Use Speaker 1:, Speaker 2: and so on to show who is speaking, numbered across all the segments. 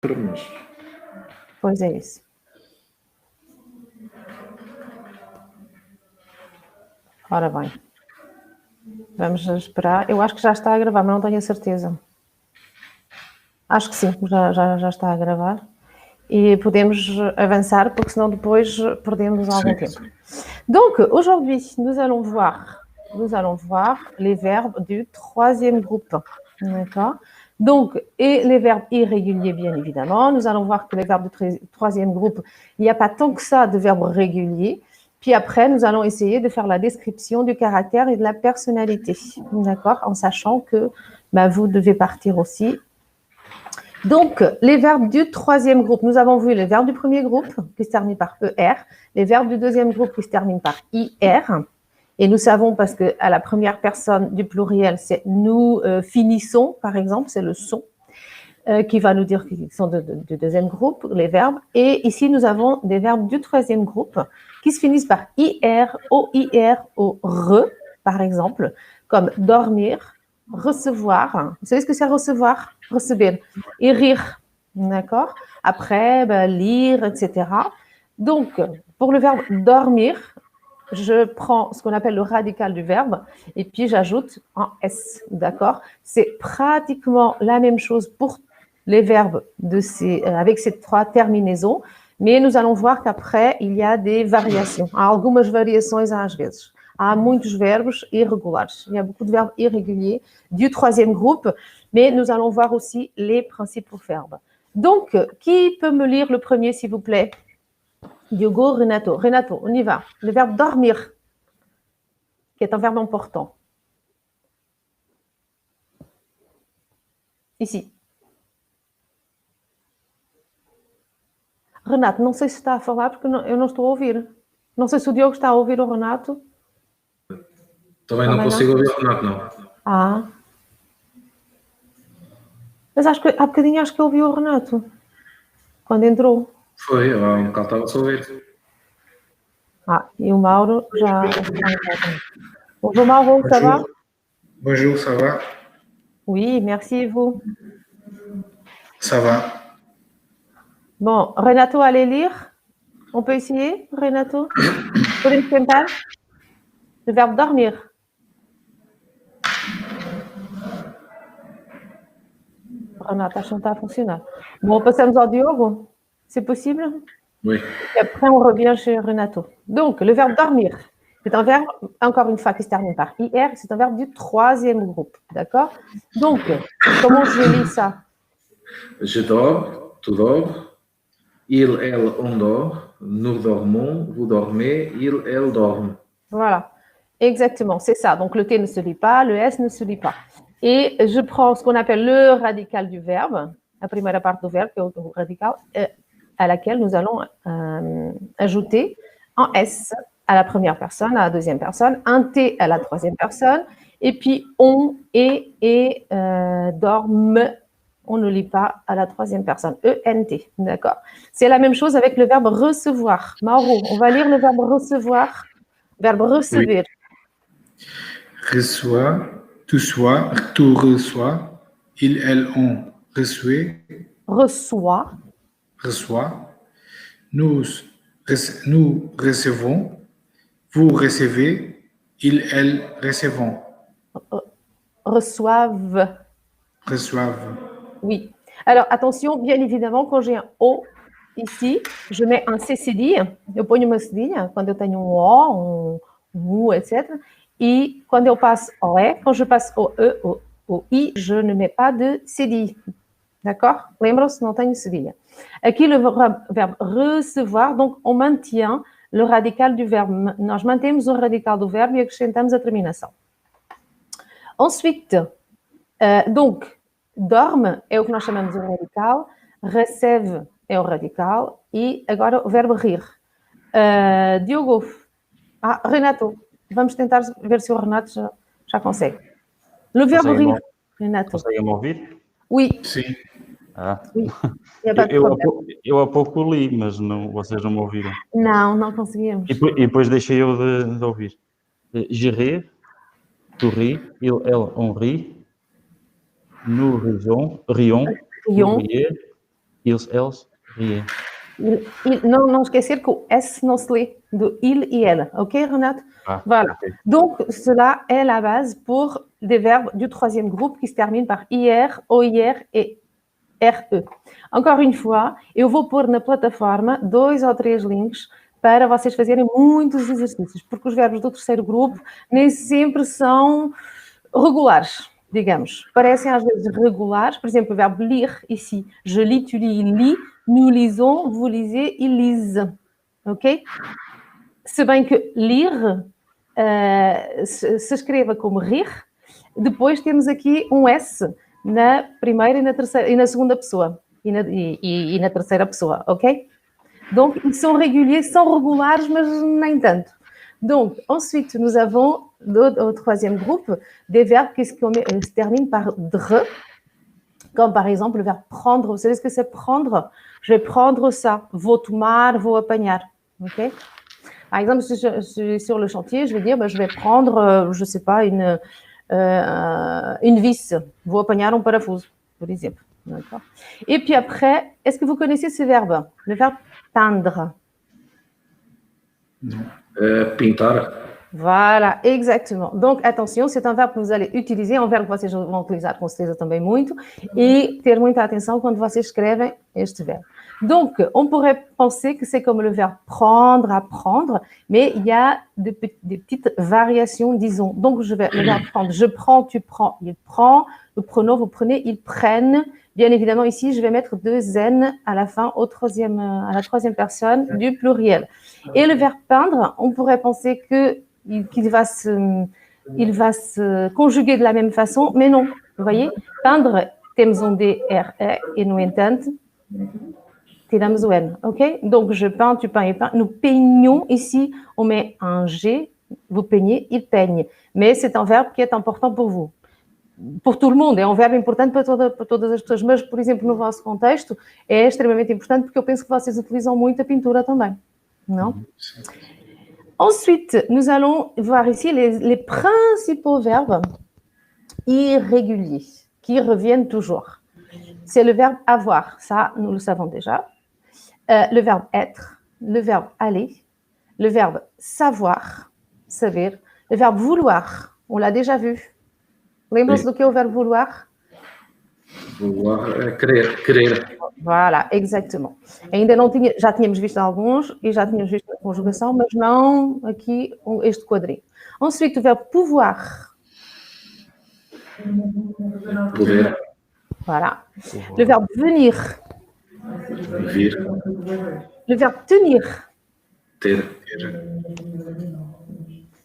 Speaker 1: mas...
Speaker 2: Pois é isso. Ora bem. Vamos esperar. Eu acho que já está a gravar, mas não tenho a certeza. Acho que sim, já está a gravar. Et podemos avançar, porque senão depois perdemos algum tempo. Donc, aujourd'hui, nous allons voir les verbes du troisième groupe. D'accord? Donc, et les verbes irréguliers, bien évidemment. Nous allons voir que les verbes du troisième groupe, il n'y a pas tant que ça de verbes réguliers. Puis après, nous allons essayer de faire la description du caractère et de la personnalité. D'accord? En sachant que vous devez partir aussi. Donc, les verbes du troisième groupe. Nous avons vu les verbes du premier groupe qui se terminent par ER, les verbes du deuxième groupe qui se terminent par IR. Et nous savons, parce qu'à la première personne du pluriel, c'est nous finissons, par exemple, c'est le son qui va nous dire qu'ils sont du deuxième groupe, les verbes. Et ici, nous avons des verbes du troisième groupe qui se finissent par IR, OIR, ORE, par exemple, comme dormir, recevoir. Vous savez ce que c'est recevoir? Receber. Et rire. D'accord? Après, lire, etc. Donc, pour le verbe dormir, je prends ce qu'on appelle le radical du verbe et puis j'ajoute un S. D'accord? C'est pratiquement la même chose pour les verbes avec ces trois terminaisons, mais nous allons voir qu'après, il y a des variations. Há algumas variações às vezes. Há muitos verbos irregulares. Il y a beaucoup de verbes irréguliers du troisième groupe, mais nous allons voir aussi les principaux verbes. Donc, qui peut me lire le premier, s'il vous plaît? Diogo, Renato. Renato, on y va. Le verbe dormir, qui est un verbe important. Ici. Renato, não sei se está a falar, porque eu não estou a ouvir. Não sei se o Diogo está a ouvir o Renato.
Speaker 1: Também não consigo ouvir o Renato, não.
Speaker 2: Ah. Mas acho que há bocadinho acho que eu ouvi o Renato. Quando entrou.
Speaker 1: Foi, há um bocado estava a ouvir.
Speaker 2: Ah, e o Mauro já... Bonjour Mauro, ça va?
Speaker 3: Bonjour, ça va?
Speaker 2: Oui, merci, et vous?
Speaker 3: Ça va.
Speaker 2: Bon, Renato, allez lire. On peut essayer, Renato? Podemos tentar? Le verbe dormir. Renato, acho que não está a funcionar. Bon, passamos ao Diogo. C'est possible?
Speaker 1: Oui.
Speaker 2: Et après, on revient chez Renato. Donc, le verbe dormir, c'est un verbe, encore une fois, qui se termine par IR. C'est un verbe du troisième groupe. D'accord? Donc, comment je lis ça?
Speaker 1: Je dors, tu dors. Il, elle, on dort. Nous dormons, vous dormez. Il, elle dorme.
Speaker 2: Voilà. Exactement, c'est ça. Donc, le T ne se lit pas, le S ne se lit pas. Et je prends ce qu'on appelle le radical du verbe, la première partie du verbe, qui est le radical, à laquelle nous allons ajouter un S à la première personne, à la deuxième personne, un T à la troisième personne, et puis on et dorme, on ne lit pas à la troisième personne, E-N-T, d'accord? C'est la même chose avec le verbe recevoir. Mauro, on va lire le verbe recevoir, verbe recevoir.
Speaker 3: Oui. Reçoit, tu reçois, il, elle, on reçoit. Reçoit. Nous recevons, vous recevez, il, elle, recevons.
Speaker 2: Reçoivent.
Speaker 3: Oui.
Speaker 2: Alors, attention, bien évidemment, quand j'ai un O ici, je mets un C cedilha. Eu ponho uma cedilha quando eu tenho um O, um U, etc. E quando eu passo au E, quand je passe au E, au I, je ne mets pas de cedilha. D'accord? Lembram-se, não tenho cedilha. Aqui, le verbe recevoir, donc on maintient le radical du verbe. Nós mantemos o radical do verbo e acrescentamos a terminação. Ensuite, donc, dorme é o que nós chamamos de radical, recebe é o radical e agora o verbo rir. Diogo, Renato, vamos tentar ver se o Renato já consegue. Le verbe rir, Renato.
Speaker 4: Consegue-me ouvir?
Speaker 2: Oui.
Speaker 3: Sim.
Speaker 2: Oui.
Speaker 4: Eu há pouco li, mas não, vocês não me ouviram.
Speaker 2: Não conseguimos.
Speaker 4: E depois deixei eu de ouvir. Je ris, tu ris, il, elle, on rit. Nous rions, vous riez, Ils, elles, rien.
Speaker 2: Não esquecer que o S não se lê, do il e elle. OK, Renato?
Speaker 4: Ah,
Speaker 2: Voilà.
Speaker 4: ok.
Speaker 2: Donc, cela est la base pour des verbes du troisième groupe qui se terminent par IR, OIR et RE. Encore une fois, eu vou pôr na plataforma 2 ou 3 links para vocês fazerem muitos exercícios, porque os verbos do terceiro grupo nem sempre são regulares, digamos. Parecem às vezes regulares, por exemplo, o verbo lire, ici. Je lis, tu lis, il lit. Nous lisons, vous lisez, ils lisent. OK? Se bem que lire se escreva como rir, depois temos aqui um S na primeira e na terceira e na segunda pessoa e na terceira pessoa, ok? Donc, ils sont réguliers, sont regulares, mas nem tanto. Donc, ensuite, nous avons au troisième groupe des verbes qui se terminent par dre, comme par exemple le verbe prendre. Vous savez ce que c'est prendre? Je vais prendre ça. Vou tomar, vou apanhar. Ok? Par exemple, si je suis sur le chantier, je vais dire, je vais prendre, je ne sais pas, une vis. Vou apanhar um parafuso, par exemple. D'accord? Et puis après, est-ce que vous connaissez ce verbe? Le verbe peindre.
Speaker 3: Non.
Speaker 1: Pintar.
Speaker 2: Voilà, exactement. Donc, attention, c'est um verbo que vous allez utiliser, é um verbo que vocês vão utilizar com certeza também muito, e ter muita atenção quando vocês escrevem este verbe. Donc, on pourrait penser que c'est comme le verbe prendre, apprendre, mais il y a des petites variations, disons. Donc, le verbe prendre, je prends, tu prends, il prend, nous prenons, vous prenez, ils prennent. Bien évidemment, ici, je vais mettre 2 N à la fin, à la troisième personne du pluriel. Et le verbe peindre, on pourrait penser qu'il va se conjuguer de la même façon, mais non. Vous voyez, peindre, temos um D, R, E, et no entanto, tiramos o N, ok? Donc, je peins, tu peins, il peint. Nous peignons, ici, on met un G, vous peignez, il peigne. Mais c'est un verbe qui est important pour vous. Por todo mundo, é um verbo importante para todas as pessoas, mas, por exemplo, no vosso contexto, é extremamente importante porque eu penso que vocês utilizam muito a pintura também, não? Ensuite, nous allons voir ici les principaux verbes irréguliers qui reviennent toujours. C'est le verbe avoir, ça, nous le savons déjà. Le verbe être, le verbe aller, le verbe savoir, saber, le verbe vouloir, on l'a déjà vu. Lembram-se do que é o verbo vouloir?
Speaker 1: Vouloir, querer.
Speaker 2: Voilà, exactement. Ainda não tinha, já tínhamos visto alguns e já tínhamos visto a conjugação, mas não aqui este quadrinho. Ensuite, o verbo pouvoir.
Speaker 1: Poder.
Speaker 2: Voilà. Le verbe venir.
Speaker 1: Vir.
Speaker 2: Le verbe tenir.
Speaker 1: Ter.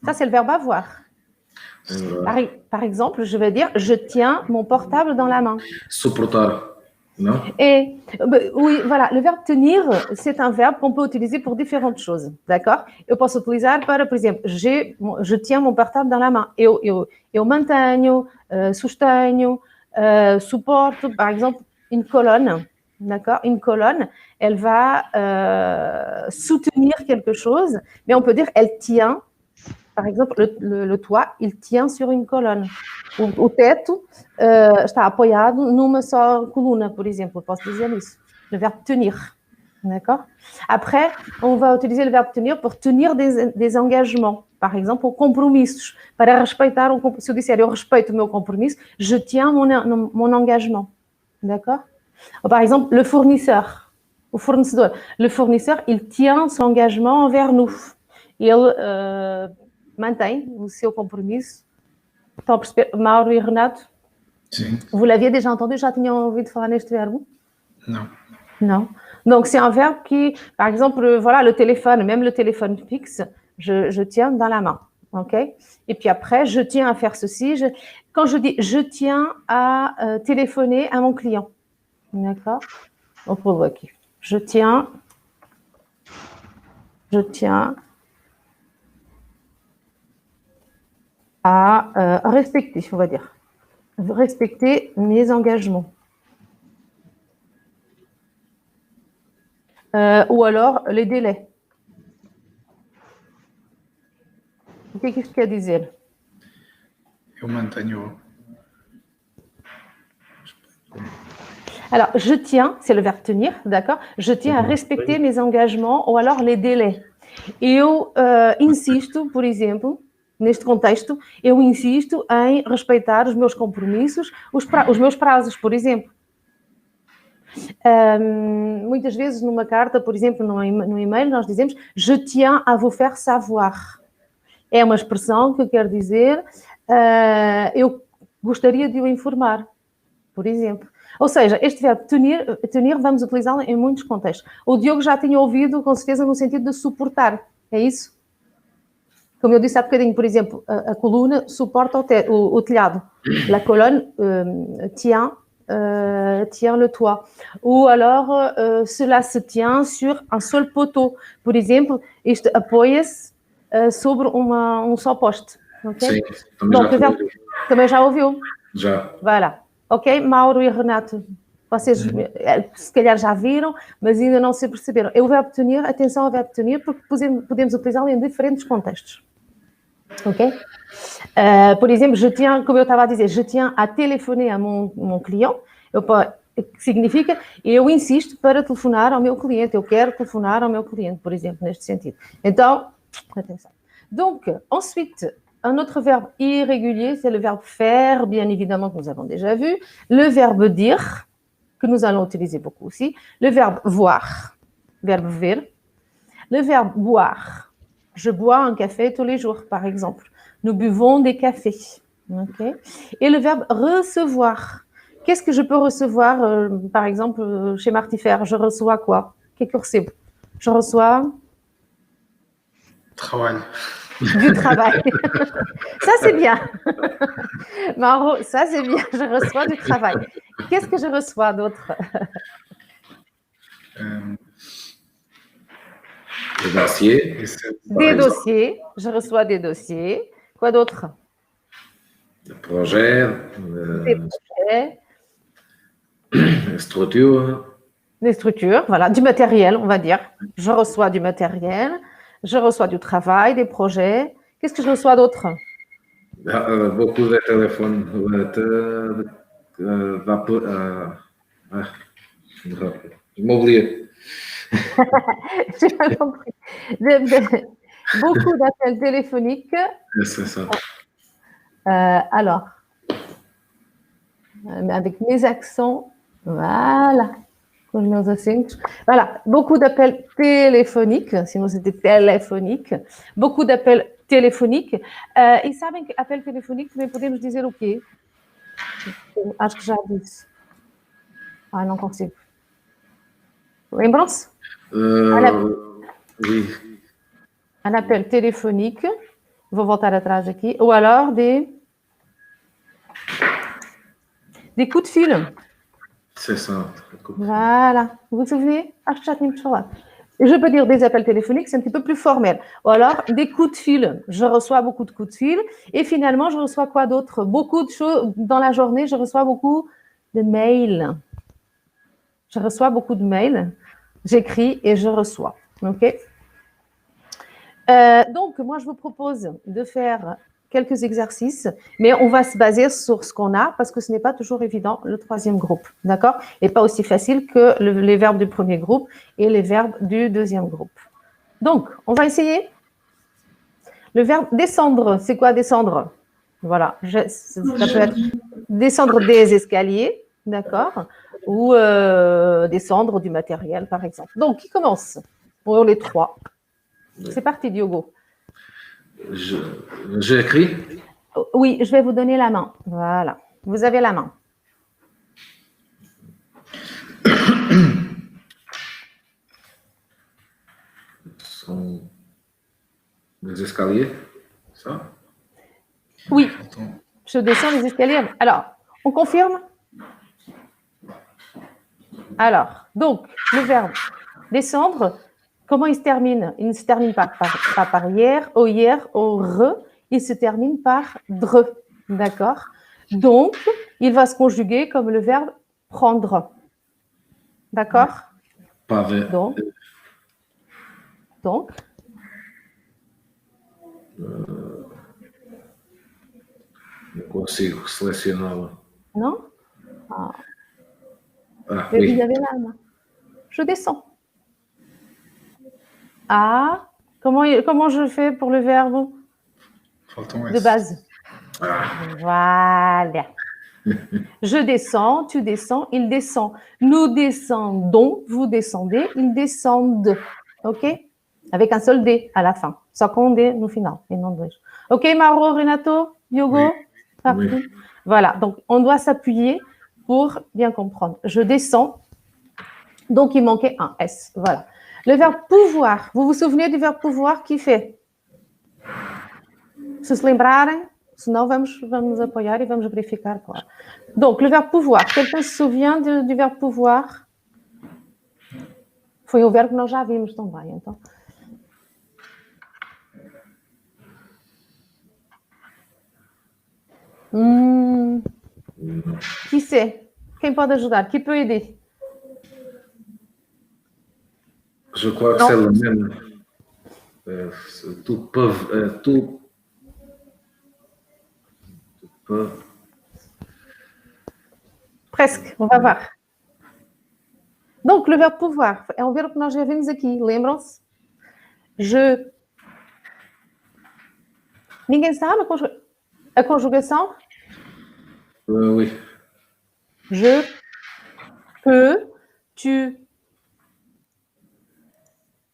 Speaker 2: Ça, c'est le verbe avoir. Par exemple, je vais dire, je tiens mon portable dans la main.
Speaker 1: Suportar. Non?
Speaker 2: Et oui, voilà, le verbe tenir, c'est un verbe qu'on peut utiliser pour différentes choses, d'accord? Eu posso utilizar para, por exemplo, je tiens mon portable dans la main. Eu mantenho, sustenho, suporto, par exemple, une colonne, d'accord? Une colonne, elle va soutenir quelque chose, mais on peut dire elle tient. Par exemple, le toit, il tient sur une colonne. O teto está apoiado numa só coluna, por exemplo. Eu posso dizer isso. Le verbe tenir. D'accord? Après, on va utiliser le verbe tenir pour tenir des engagements. Par exemple, compromissos. Para respeitar se eu disser eu respeito o meu compromisso, je tiens mon engagement. D'accord? Par exemple, le fournisseur. O fornecedor. Le fournisseur, il tient son engagement envers nous. Ele mantém o seu compromisso. Estão a perceber, Mauro e Renato?
Speaker 3: Sim.
Speaker 2: Vous l'aviez déjà entendu? Já tinham ouvido falar neste verbo?
Speaker 3: Non.
Speaker 2: Non. Donc, c'est un verbe qui, par exemple, voilà, le téléphone, même le téléphone fixe, je tiens dans la main. OK? Et puis après, je tiens à faire ceci. Quand je dis je tiens à téléphoner à mon client. D'accord? On peut le voir ici. Je tiens à respecter, on va dire. Respecter mes engagements. Ou alors les délais. O que isso quer dizer?
Speaker 3: Eu mantenho.
Speaker 2: Alors, je tiens, c'est le verbe tenir, d'accord? Je tiens a respecter mes engagements ou alors les délais. Eu insisto, por exemplo, neste contexto, eu insisto em respeitar os meus compromissos, os meus prazos, por exemplo. Muitas vezes numa carta, por exemplo, no e-mail, nós dizemos je tiens à vous faire savoir. É uma expressão que quer dizer eu gostaria de o informar, por exemplo. Ou seja, este verbo tenir vamos utilizá-lo em muitos contextos. O Diogo já tinha ouvido, com certeza, no sentido de suportar. É isso? Como eu disse há bocadinho, por exemplo, a coluna suporta o telhado. La colonne tient le toit. Ou alors, cela se tient sur un seul poteau. Por exemplo, isto apoia-se sobre só poste. Okay?
Speaker 1: Sim,
Speaker 2: também já ouviu?
Speaker 1: Já.
Speaker 2: Vai lá. Ok? Mauro e Renato, vocês se calhar já viram, mas ainda não se perceberam. O verbo tenir, atenção ao verbo tenir, porque podemos utilizá-lo em diferentes contextos. Ok? Por exemplo, como eu estava a dizer, je tiens à téléphoner à mon client, que significa eu insisto para telefonar ao meu cliente, eu quero telefonar ao meu cliente, por exemplo, neste sentido. Então, atenção. Donc, ensuite, un autre verbe irrégulier, c'est le verbe faire, bien évidemment, que nous avons déjà vu. Le verbe dire, que nous allons utiliser beaucoup aussi. Le verbe voir, verbe ver. Le verbe boire. Je bois un café tous les jours, par exemple. Nous buvons des cafés. Okay? Et le verbe recevoir. Qu'est-ce que je peux recevoir, par exemple, chez Martifère? Je reçois quoi? Qu'est-ce que je reçois? Je reçois...
Speaker 3: Travail.
Speaker 2: Du travail. Ça, c'est bien. Mauro, ça, c'est bien. Je reçois du travail. Qu'est-ce que je reçois d'autre?
Speaker 1: Des dossiers.
Speaker 2: Des dossiers. Je reçois des dossiers. Quoi d'autre?
Speaker 1: Des projets.
Speaker 2: Des projets.
Speaker 1: Des structures.
Speaker 2: Des structures, voilà. Du matériel, on va dire. Je reçois du matériel. Je reçois du travail, des projets. Qu'est-ce que je reçois d'autre?
Speaker 1: Beaucoup de téléphones. Je m'oublie.
Speaker 2: J'ai pas compris. Beaucoup d'appels téléphoniques.
Speaker 1: C'est ça.
Speaker 2: Alors, avec mes accents, voilà. Voilà, beaucoup d'appels téléphoniques, sinon c'était téléphonique. Beaucoup d'appels téléphoniques. E sabem que appel telefônico também podemos dizer o quê? Acho que já disse. Não consigo. Lembram-se?
Speaker 1: Oui.
Speaker 2: Un appel téléphonique. Vou voltar atrás aqui. Ou alors des coups de fil.
Speaker 1: C'est ça.
Speaker 2: Voilà. Vous vous souvenez? Acho que já tínhamos falado. Je peux dire des appels téléphoniques, c'est un petit peu plus formel. Ou alors des coups de fil. Je reçois beaucoup de coups de fil. Et finalement, je reçois quoi d'autre? Beaucoup de choses. Dans la journée, je reçois beaucoup de mails. Je reçois beaucoup de mails. J'écris et je reçois. OK? Donc, moi, je vous propose de faire quelques exercices, mais on va se baser sur ce qu'on a parce que ce n'est pas toujours évident, le troisième groupe, d'accord? Et pas aussi facile que les verbes du premier groupe et les verbes du deuxième groupe. Donc, on va essayer. Le verbe descendre, c'est quoi descendre? Voilà, ça peut être descendre des escaliers, d'accord? Ou descendre du matériel, par exemple. Donc, qui commence? Pour les trois. C'est parti, Diogo.
Speaker 1: J'écris?
Speaker 2: Oui, je vais vous donner la main. Voilà, vous avez la main.
Speaker 1: Ce sont des escaliers, ça?
Speaker 2: Oui, je descends les escaliers. Alors, on confirme? Alors, donc, le verbe descendre, comment il se termine? Il ne se termine pas par hier, au re, il se termine par dre, d'accord? Donc, il va se conjuguer comme le verbe prendre, d'accord? Donc,
Speaker 1: não consigo selecioná-la.
Speaker 2: Não?
Speaker 1: Ah,
Speaker 2: Vous
Speaker 1: oui.
Speaker 2: avez la main. Je descends. Ah, comment je fais pour le verbe
Speaker 3: Falta um
Speaker 2: de
Speaker 3: S.
Speaker 2: base?
Speaker 1: Ah,
Speaker 2: Voilà. Je descends, tu descends, il descend. Nous descendons, vous descendez, ils descendent. OK? Avec un seul D à la fin. Só com D no final, et non dois. OK, Mauro, Renato, Diogo?
Speaker 3: Oui.
Speaker 2: Parfait.
Speaker 1: Oui.
Speaker 2: Voilà, donc on doit s'appuyer pour bien comprendre. Je descends, donc il manquait un S. Voilà. Le verbe pouvoir. Vous vous souvenez du verbe pouvoir qui fait? Se lembrarem, senão vamos apoiar e vamos verificar, claro. Donc, le verbe pouvoir. Quelqu'un se souvient du verbe pouvoir? Foi um verbo que nós já vimos também, então. Qui sait? Quem pode ajudar? Qui peut aider?
Speaker 1: Je crois que
Speaker 2: Non.
Speaker 1: c'est le même. Tu peux. Tu peux.
Speaker 2: Presque, on va voir. Donc, le verbe pouvoir é um verbo que nós já vimos aqui, lembram-se? Je. Ninguém sabe a conjugação?
Speaker 1: Oui.
Speaker 2: Je peux, tu.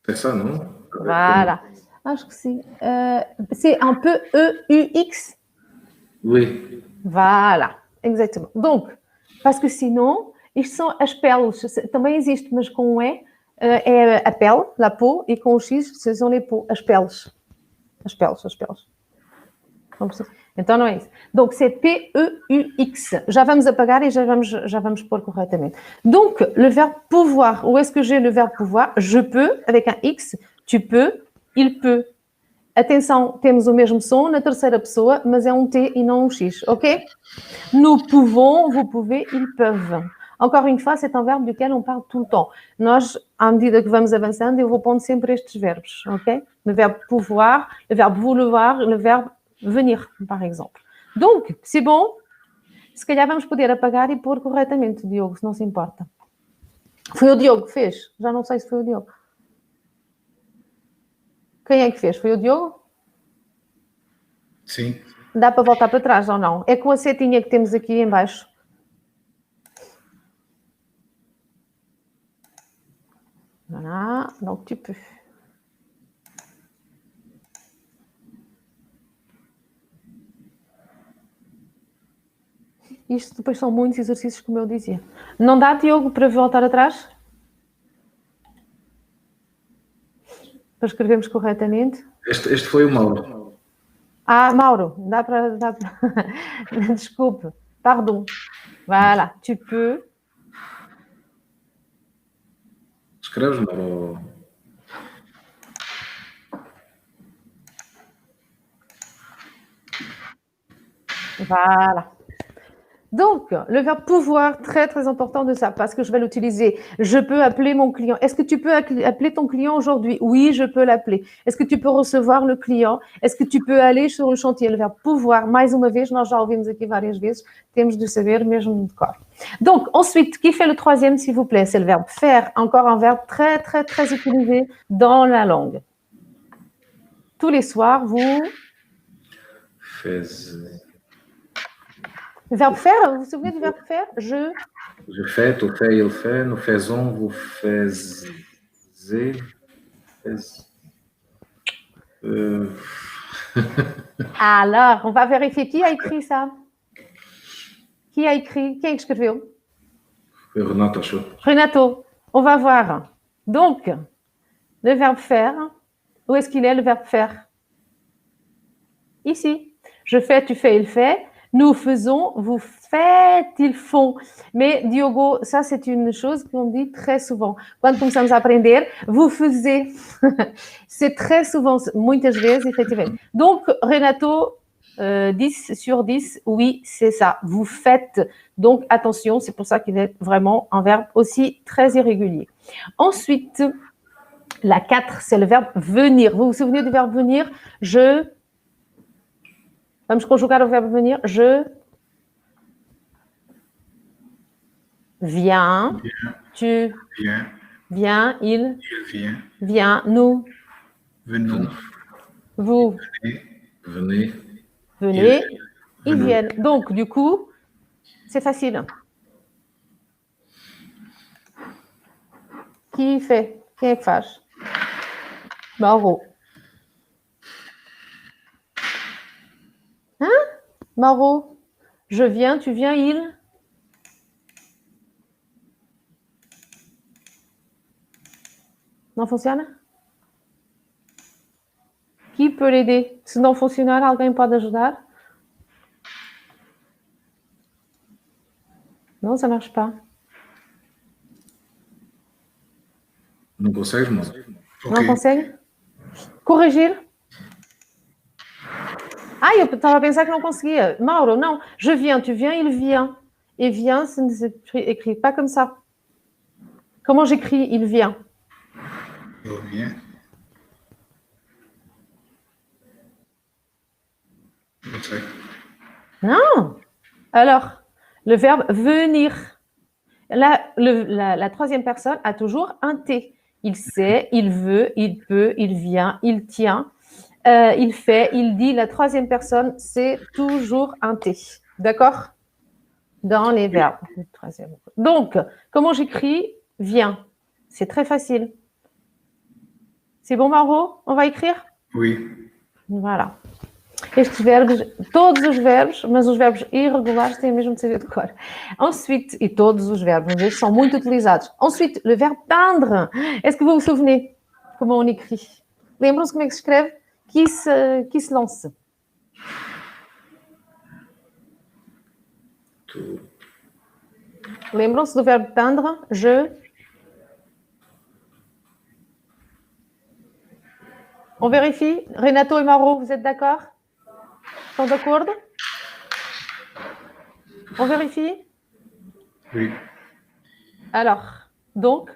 Speaker 1: C'est ça, non?
Speaker 2: Voilà. Acho que sim. C'est un peu E-U-X.
Speaker 1: Oui.
Speaker 2: Voilà, exactement. Donc, parce que sinon, isto são as peles. Também existe, mas com um E é a pele, la peau, e com o X são les peaux, as peles. As peles, as peles. Então não é isso. Donc, c'est P-E-U-X. Já vamos apagar e já vamos pôr corretamente. Donc, le verbe pouvoir. Où est-ce que j'ai le verbe pouvoir? Je peux, avec un X. Tu peux, il peut. Atenção, temos o mesmo som na terceira pessoa, mas é um T e não um X, ok? Nous pouvons, vous pouvez, ils peuvent. Encore une fois, c'est un verbe duquel on parle tout le temps. Nós, à medida que vamos avançando, eu vou pondo sempre estes verbos, ok? Le verbe pouvoir, le verbe vouloir, le verbe venir, par exemple. Donc, c'est bon? Se calhar vamos poder apagar e pôr corretamente, Diogo, se não se importa. Foi o Diogo que fez? Já não sei se foi o Diogo. Quem é que fez? Foi o Diogo?
Speaker 3: Sim.
Speaker 2: Dá para voltar para trás ou não? É com a setinha que temos aqui em baixo. Voilà, donc tu peux. Isto depois são muitos exercícios, como eu dizia. Não dá, Diogo, para voltar atrás? Para escrevermos corretamente?
Speaker 1: Este foi o Mauro.
Speaker 2: Ah, Mauro, dá para... Desculpe, pardon. Voilà, tu peux.
Speaker 1: Escreves, Mauro?
Speaker 2: Voilà. Donc, le verbe pouvoir, très très important de ça, parce que je vais l'utiliser. Je peux appeler mon client. Est-ce que tu peux appeler ton client aujourd'hui? Oui, je peux l'appeler. Est-ce que tu peux recevoir le client? Est-ce que tu peux aller sur le chantier? Le verbe pouvoir, mais uma vez, nós já ouvimos aqui várias vezes, temos de saber mesmo de cor. Donc, ensuite, qui fait le troisième, s'il vous plaît? C'est le verbe faire, encore un verbe très très très utilisé dans la langue. Tous les soirs, vous...
Speaker 1: Fez.
Speaker 2: Le verbe faire, vous vous souvenez du verbe faire? Je
Speaker 1: fais, tu fais, il fait, nous faisons, vous faisiez.
Speaker 2: Alors, on va vérifier qui a écrit ça. Qui a écrit? Quem escreveu?
Speaker 1: Renato achou.
Speaker 2: Renato. On va voir. Donc, le verbe faire, où est-ce qu'il est le verbe faire? Ici. Je fais, tu fais, il fait. Nous faisons, vous faites, ils font. Mais, Diogo, ça, c'est une chose qu'on dit très souvent. Quando começamos a aprender, vous faisiez. C'est très souvent, muitas vezes, effectivement. Donc, Renato, 10 sur 10, oui, c'est ça. Vous faites. Donc, attention, c'est pour ça qu'il est vraiment un verbe aussi très irrégulier. Ensuite, la 4, c'est le verbe venir. Vous vous souvenez du verbe venir? Je... Vamos conjugar o verbo venir. Je Viens. Tu.
Speaker 3: Viens.
Speaker 2: Viens. Il.
Speaker 3: Il vient.
Speaker 2: Vient. Nous.
Speaker 3: Venons.
Speaker 2: Vous.
Speaker 1: Venez.
Speaker 2: Venez. Ils
Speaker 3: Venons.
Speaker 2: viennent. Donc, du coup, c'est facile. Qui fait? Quem é que faz? Mauro. Hein? Mauro. Je viens, tu viens, il. Não funciona? Qui peut l'aider? Se não funcionar, alguém pode ajudar? Non, ça marche pas.
Speaker 1: Não consegues, não?
Speaker 3: Ok.
Speaker 2: Não consegue? Corrigir? Ah, eu estava a pensar que não conseguia. Mauro, não. Je viens, tu viens, il vient. Et vient, ça ne s'écrit pas comme ça. Comment j'écris il vient?
Speaker 3: Il vient. Ok.
Speaker 2: Non. Alors, le verbe venir. La troisième personne a toujours un T. Il sait, il veut, il peut, il vient, il tient, il fait, il dit. La troisième personne, c'est toujours un T. D'accord? Dans les verbes. Donc, comment j'écris vient? C'est très facile. C'est bon, Mauro? On va écrire?
Speaker 3: Oui.
Speaker 2: Voilà. Estes verbos, todos os verbos, mas os verbos irregulares têm mesmo de saber de cor. Ensuite, et todos os verbos, estes sont muito utilizados. Ensuite, le verbe peindre. Est-ce que vous vous souvenez comment on écrit? Lembram-se como é que se escreve? Qui se lance? Lembram-se do verbe peindre? Je. On vérifie? Renato et Mauro, vous êtes d'accord? Estão de acordo? On vérifie?
Speaker 3: Oui.
Speaker 2: Alors, donc,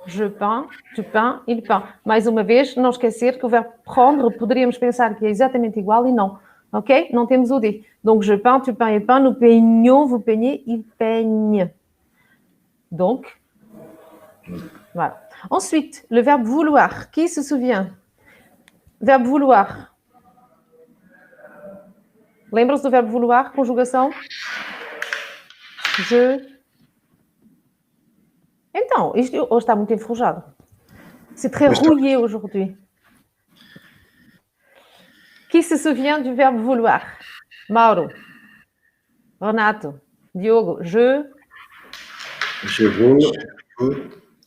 Speaker 2: je peins, tu peins, il peint. Mais uma vez, não esquecer que o verbo prendre, poderíamos pensar que é exatamente igual e não. Ok? Não temos o D. Donc, je peins, tu peins, il peint. Nous peignons, vous peignez, il peigne. Donc, voilà. Ensuite, le verbe vouloir. Qui se souvient? Verbe vouloir. Lembram-se do verbo vouloir? Conjugação? Je. Então, isto hoje está muito enferrujado. C'est très rouillé aujourd'hui. Qui se souvient du verbe vouloir? Mauro. Renato. Diogo. Je.
Speaker 1: Je veux.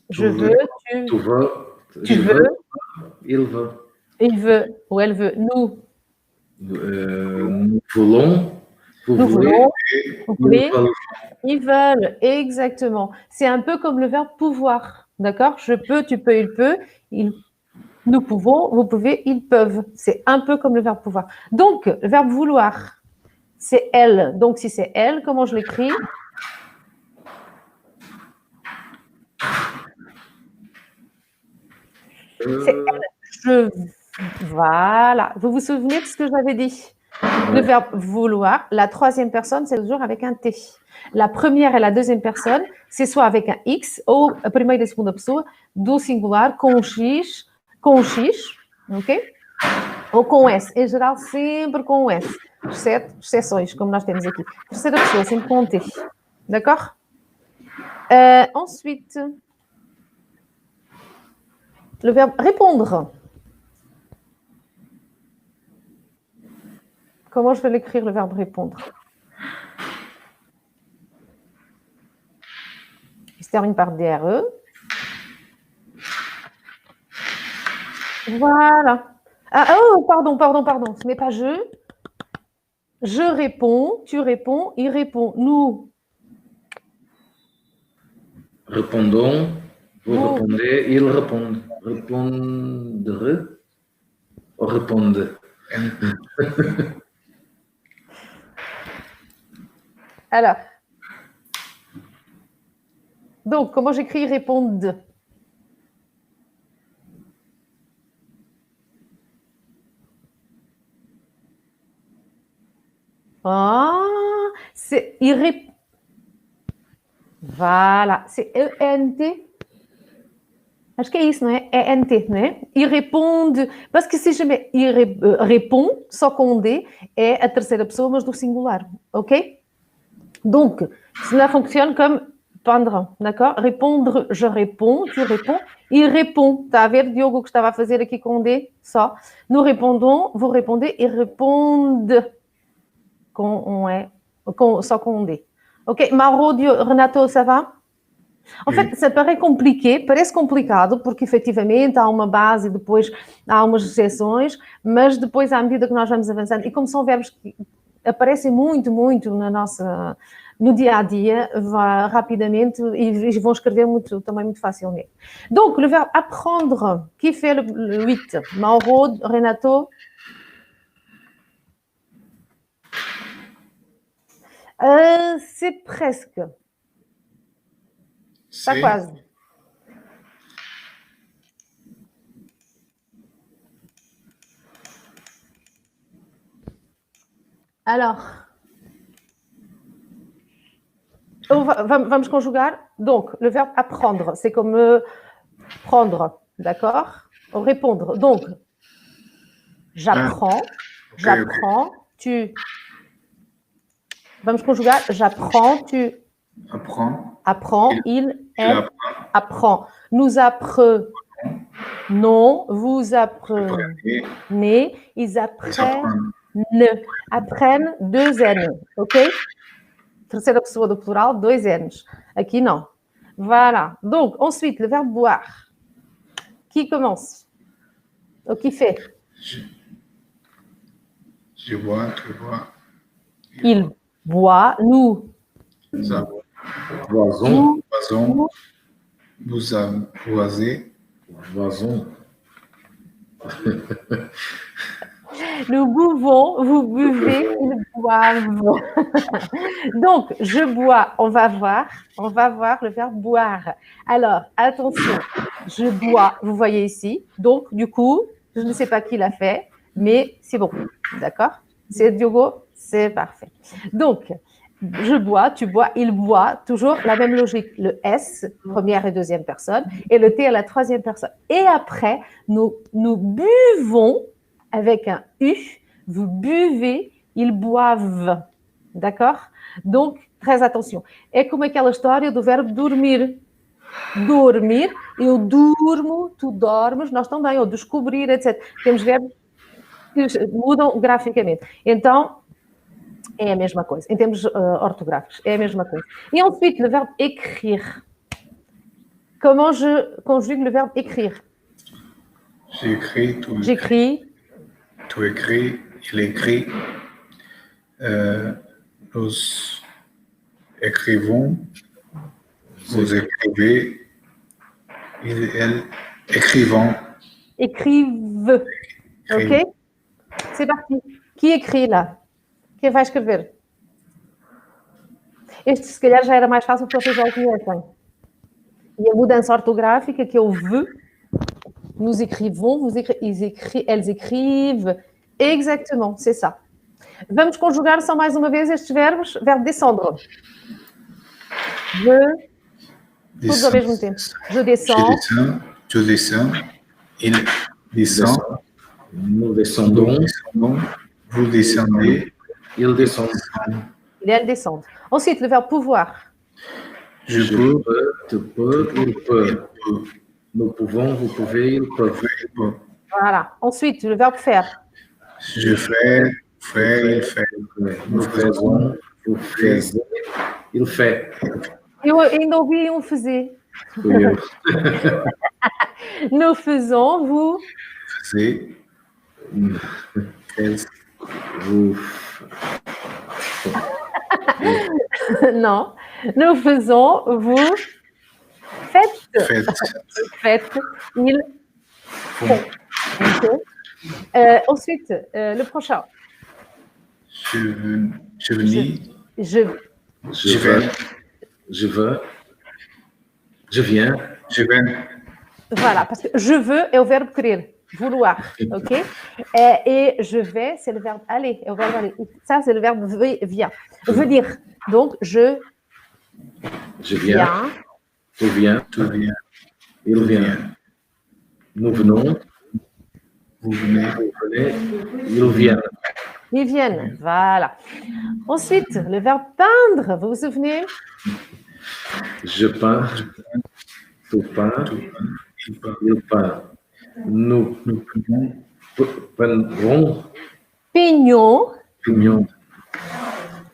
Speaker 2: Je veux.
Speaker 1: Tu veux.
Speaker 2: Tu
Speaker 1: Il
Speaker 2: veux.
Speaker 1: Il veut.
Speaker 2: Il veut. Ou elle veut. Nous.
Speaker 1: Nous voulons. Vous
Speaker 2: Nous
Speaker 1: voulez.
Speaker 2: voulons. Vous voulez.
Speaker 1: Ils veulent.
Speaker 2: Ils veulent. Exactement. C'est un peu comme le verbe pouvoir. D'accord? Je peux, tu peux, il peut. Nous pouvons, vous pouvez, ils peuvent. C'est un peu comme le verbe pouvoir. Donc, le verbe vouloir, c'est elle. Donc, si c'est elle, comment je l'écris? C'est elle. Je. Voilà. Vous vous souvenez de ce que j'avais dit? Le verbe vouloir, la troisième personne, c'est toujours avec un T. La première et la deuxième personne, c'est soit avec un X, ou a primeira e a segunda pessoa, do singular, com X, ok? Ou com S. Em geral, sempre com S. Exceções, como nós temos aqui. Terceira pessoa, sempre com um T. D'accord? Ensuite, le verbe répondre. Comment je vais l'écrire, le verbe répondre? Il se termine par DRE. Voilà. Ah, oh, pardon. Ce n'est pas je. Je réponds, tu réponds, il répond. Nous.
Speaker 1: Répondons. Vous
Speaker 2: Vous.
Speaker 1: répondez. Ils répondent. Répondre. Ou répondent.
Speaker 2: Alors. Donc, comment j'écris répondent? Ah, c'est Voilà, c'est ENT. Acho que é isso, não é? ENT, não é? E responde, parce que se jamais répond, só com um D, é a terceira pessoa, mas do singular, ok? Donc, cela fonctionne comme répondre, d'accord? Répondre, je réponds, tu réponds, il répond. Está a ver, Diogo, que estava a fazer aqui com um D, só. Nous répondons, vous répondez, ils répondent com um E, só com um D. Ok? Mauro, Renato, ça va? En fait, ça paraît compliqué, parece complicado, porque efetivamente há uma base e depois há umas exceções, mas depois, à medida que nós vamos avançando, e como são verbos que aparecem muito no dia a dia, rapidamente, e vão escrever também muito facilmente. Donc, le verbe apprendre, qui fait le 8? Mauro, Renato? C'est presque. Está quase. Alors, vamos conjugar. Donc, le verbe apprendre, c'est comme prendre, d'accord? Répondre. Donc, j'apprends, j'apprends, tu... Vamos conjugar. J'apprends, tu...
Speaker 3: Apprends.
Speaker 2: Apprend, il, elle, apprend. Nous apprenons, vous apprenez, ils apprennent, apprennent, 2 N, ok? Terceira pessoa do plural, 2 N's. Aqui não. Voilà. Donc, ensuite, le verbe boire. Qui commence? Ou qui fait?
Speaker 3: Je bois, tu bois.
Speaker 2: Il boit, nous.
Speaker 1: Boison.
Speaker 3: Boison. Vous boisez.
Speaker 1: Boison.
Speaker 2: Nous buvons, vous buvez, ils boivent. Donc, je bois, on va voir le verbe boire. Alors, attention, je bois, vous voyez ici. Donc, du coup, je ne sais pas qui l'a fait, mais c'est bon, d'accord? C'est Diogo, c'est parfait. Donc, je bois, tu bois, il boit, toujours la même logique. Le S, première et deuxième personne, et le T à la troisième personne. Et après, nous buvons avec un U, vous buvez, ils boivent. D'accord? Donc, très attention. É como aquela história do verbo dormir. Dormir, eu durmo, tu dormes, nós também, ou descobrir, etc. Temos verbos que mudam graficamente. Então, é a mesma coisa. Em termos ortográficos, é a mesma coisa. Et ensuite, le verbe écrire. Comment je conjugue le verbe écrire?
Speaker 3: J'écris, tu
Speaker 2: J'écris.
Speaker 3: Tu écris, il écrit. Nous écrivons, vous écrivez, il, elle, écrivons.
Speaker 2: Écrive. Ok? C'est parti. Qui écrit là? Quem vai escrever? Este, se calhar, já era mais fácil porque vocês já o conhecem. E a mudança ortográfica, que é o V, nous écrivons, elles écrivent. Exactement, c'est ça. Vamos conjugar só mais uma vez estes verbos. Verbo descendre. Todos ao mesmo tempo. Je descends.
Speaker 3: Je descends. Il descend.
Speaker 1: Nous descendons.
Speaker 3: Vous descendez.
Speaker 1: Il descend.
Speaker 2: Il et elle descendent. Ensuite, le verbe pouvoir.
Speaker 3: Je peux.
Speaker 1: Tu peux, il peut. Nous pouvons, vous pouvez, ils peuvent.
Speaker 2: Voilà. Ensuite, le verbe faire.
Speaker 3: Je fais, il fait.
Speaker 1: Nous faisons, vous faites, il fait.
Speaker 2: Eu ainda ouvi fazer.
Speaker 1: Fui eu.
Speaker 2: Nous faisons, vous.
Speaker 3: Faisez.
Speaker 1: Vous.
Speaker 2: Non. Nous faisons, vous faites. Faites. Ils font. Okay. Ensuite, le prochain.
Speaker 3: Je venais.
Speaker 1: Je vais. Je veux. Je viens.
Speaker 3: Je viens.
Speaker 2: Voilà, parce que je veux est au verbe querer, vouloir, ok? Et je vais, c'est le verbe aller, est au verbe aller. Ça, c'est le verbe vient. Veut dire. Donc, je
Speaker 1: Je viens.
Speaker 2: Viens.
Speaker 1: Tu viens.
Speaker 3: tu viens,
Speaker 1: Il vient. Nous venons.
Speaker 3: vous venez,
Speaker 1: Vous venez. Ils viennent.
Speaker 2: Ils viennent. Voilà. Ensuite, le verbe peindre. Vous vous souvenez?
Speaker 1: Je peins. Tu peins.
Speaker 3: il part,
Speaker 1: Il peint. Nous
Speaker 3: nous prenons,
Speaker 1: peindrons.
Speaker 2: Peignons.
Speaker 1: Peignons.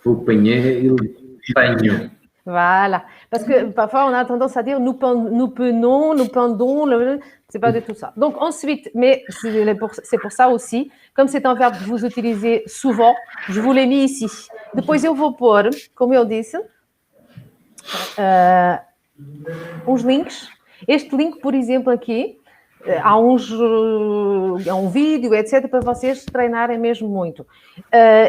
Speaker 1: Vous peignez. Ils peignent.
Speaker 2: Voilà. Parce que parfois, on a tendance à dire nous peignons, nous peindons. C'est pas du tout ça. Donc, ensuite, mais c'est pour ça aussi, comme c'est un verbe que vous utilisez souvent, je vous l'ai mis ici. Depois eu vou pôr, como eu disse, uns links. Este link, por exemplo, aqui, há um vídeo, etc., para vocês treinarem mesmo muito.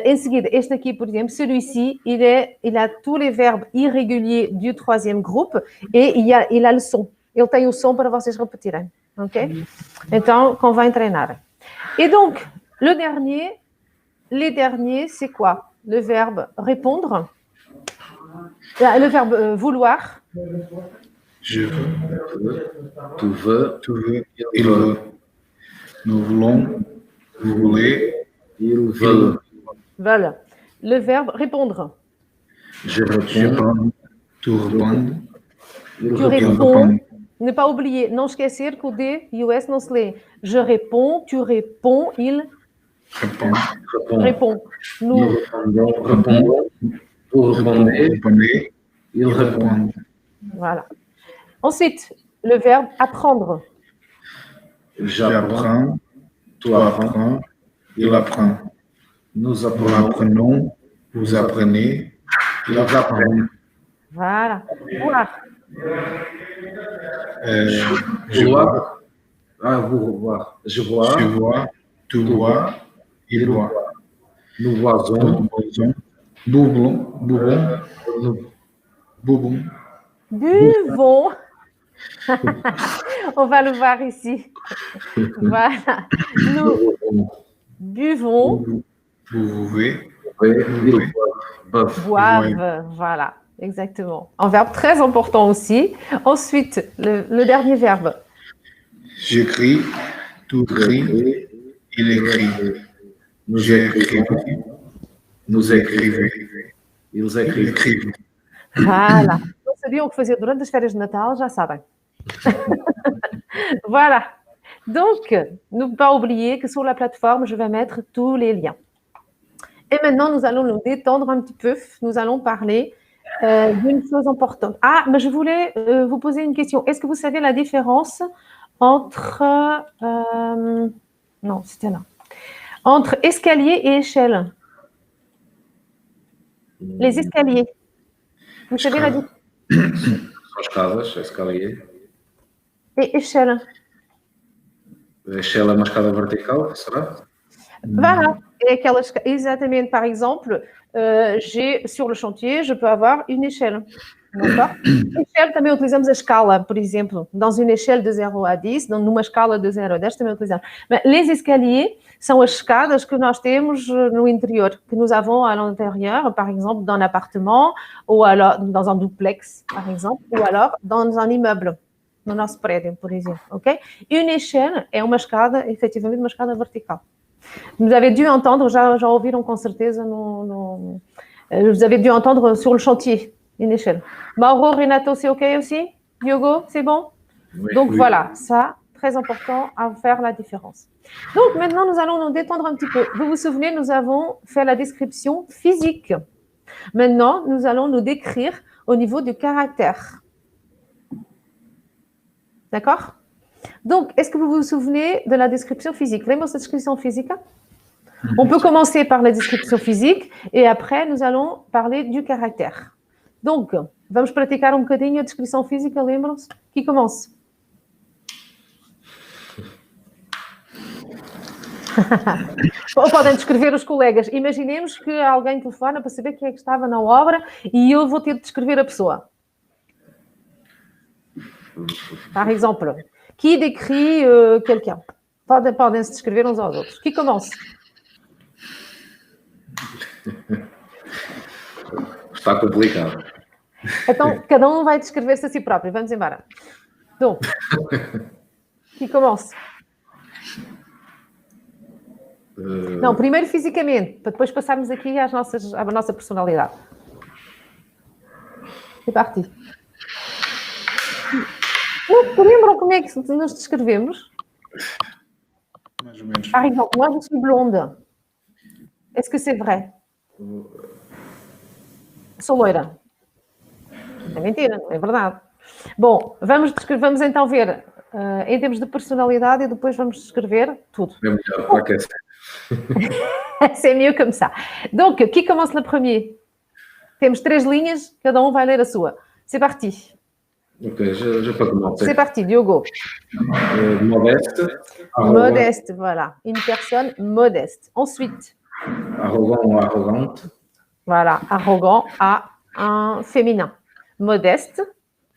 Speaker 2: Em seguida, este aqui, por exemplo, celui-ci, il a tous les verbes irréguliers du troisième groupe et il a le son. Ele tem o som para vocês repetirem, ok? Então, convém treinarem. Et donc, les derniers, c'est quoi? Le verbe répondre, le verbe vouloir.
Speaker 3: je veux,
Speaker 1: Tu veux.
Speaker 3: tu veux, il veut, nous voulons, vous voulez,
Speaker 1: Ils veulent.
Speaker 2: Voilà. Le verbe répondre.
Speaker 1: Je
Speaker 3: je
Speaker 1: réponds.
Speaker 3: réponds, tu réponds,
Speaker 1: Ils
Speaker 2: Tu
Speaker 1: répondent.
Speaker 2: réponds. Ne pas oublier, não esquecer que o D e o S não se lê. Je réponds, tu réponds, il
Speaker 3: répond,
Speaker 2: répond.
Speaker 1: Nous
Speaker 2: Nous,
Speaker 1: répondons. Vous répondez.
Speaker 3: répondez,
Speaker 1: Ils
Speaker 3: il
Speaker 1: répondent.
Speaker 3: répond,
Speaker 2: voilà. Ensuite, le verbe apprendre.
Speaker 1: J'apprends.
Speaker 3: j'apprends,
Speaker 1: Tu
Speaker 3: tu
Speaker 1: apprends.
Speaker 3: apprends, il apprend,
Speaker 1: Nous
Speaker 3: nous
Speaker 1: apprenons.
Speaker 3: apprenons, vous apprenez, il apprend.
Speaker 2: Voilà. Voir.
Speaker 3: Je vois,
Speaker 1: Ah, vous voir. Je vois.
Speaker 3: tu vois, tu vois, il voit.
Speaker 1: Nous voisons.
Speaker 3: Nous voisons, boublon, boublon,
Speaker 1: Nous
Speaker 3: boublon,
Speaker 2: Buvons. On va le voir ici. Voilà. Nous buvons,
Speaker 3: vous pouvez,
Speaker 1: ils boivent.
Speaker 2: boivent. Voilà. Exactement. Un verbe très important aussi. Ensuite, le dernier verbe.
Speaker 3: j'écris, tu écris, il écrit.
Speaker 1: Nous
Speaker 3: J'écris,
Speaker 1: écrivons. Nous
Speaker 3: vous
Speaker 1: écrivons.
Speaker 3: écrivez,
Speaker 1: Ils
Speaker 3: il
Speaker 1: écrivent.
Speaker 3: écrivent.
Speaker 2: Voilà. Não sabiam o que fazer durante as férias de Natal, já sabem. Voilà. Donc, ne pas oublier que sur la plateforme, je vais mettre tous les liens. Et maintenant, nous allons nous détendre un petit peu. Nous allons parler d'une chose importante. Ah, mais je voulais vous poser une question. Est-ce que vous savez la différence entre... non, c'était là. Entre escalier et échelle. Les escaliers. Vous savez la différence?
Speaker 1: São escadas, a escalier.
Speaker 2: Et échelle.
Speaker 1: A escala é uma escada vertical, será?
Speaker 2: Voilà. Et exatamente, par exemple, sur le chantier, je peux avoir une échelle. D'accord? Échelle, também utilizamos a escala, por exemplo, dans une échelle de 0 a 10, numa escala de 0 a 10 também utilizamos. Mas les escaliers são as escadas que nós temos no interior, que nous avons à l'intérieur, par exemple, dans un appartement, ou alors dans un duplex, par exemple, ou alors dans un immeuble, no nosso prédio, por exemplo, ok? Une échelle é uma escada, efetivamente, uma escada vertical. Vous avez dû entendre, já ouviram com certeza, vous avez dû entendre sur le chantier, une échelle. Mauro, Renato, c'est OK aussi? Diogo, c'est bon?
Speaker 1: Oui.
Speaker 2: Donc
Speaker 1: Oui.
Speaker 2: voilà, ça, très important à faire la différence. Donc maintenant, nous allons nous détendre un petit peu. Vous vous souvenez, nous avons fait la description physique. Maintenant, nous allons nous décrire au niveau du caractère. D'accord? Donc, est-ce que vous vous souvenez de la description physique? Lembram-se da descrição física? On peut commencer par la description physique et après, nous allons parler du caractère. Donc, vamos praticar bocadinho a descrição física, lembram-se? Qui commence? Ou podem descrever os colegas. Imaginemos que alguém telefona para saber quem é que estava na obra e eu vou ter de descrever a pessoa. Par exemple, qui décrit quelqu'un? Podem se descrever uns aos outros. Qui commence?
Speaker 1: Está complicado.
Speaker 2: Então, cada um vai descrever-se a si próprio. Vamos embora. Donc, qui commence? Não, primeiro fisicamente, para depois passarmos aqui à nossa personalidade. C'est parti. Lembram como é que nos descrevemos?
Speaker 3: Mais ou menos.
Speaker 2: Par exemple, moi, je suis blonde. Est-ce que c'est vrai? Sou loira. É mentira, não é verdade. Bom, vamos então ver em termos de personalidade e depois vamos descrever tudo.
Speaker 1: É melhor para aquecer.
Speaker 2: C'est mieux comme ça. Donc, qui commence le premier? Temos 3 linhas, cada um vai ler a sua. C'est parti.
Speaker 1: Ok, je peux commencer.
Speaker 2: C'est parti, Diogo.
Speaker 1: Modeste.
Speaker 2: Modeste, voilà. Une personne modeste. Ensuite,
Speaker 1: Arrogant ou arrogante.
Speaker 2: voilà, arrogant a un féminin. Modeste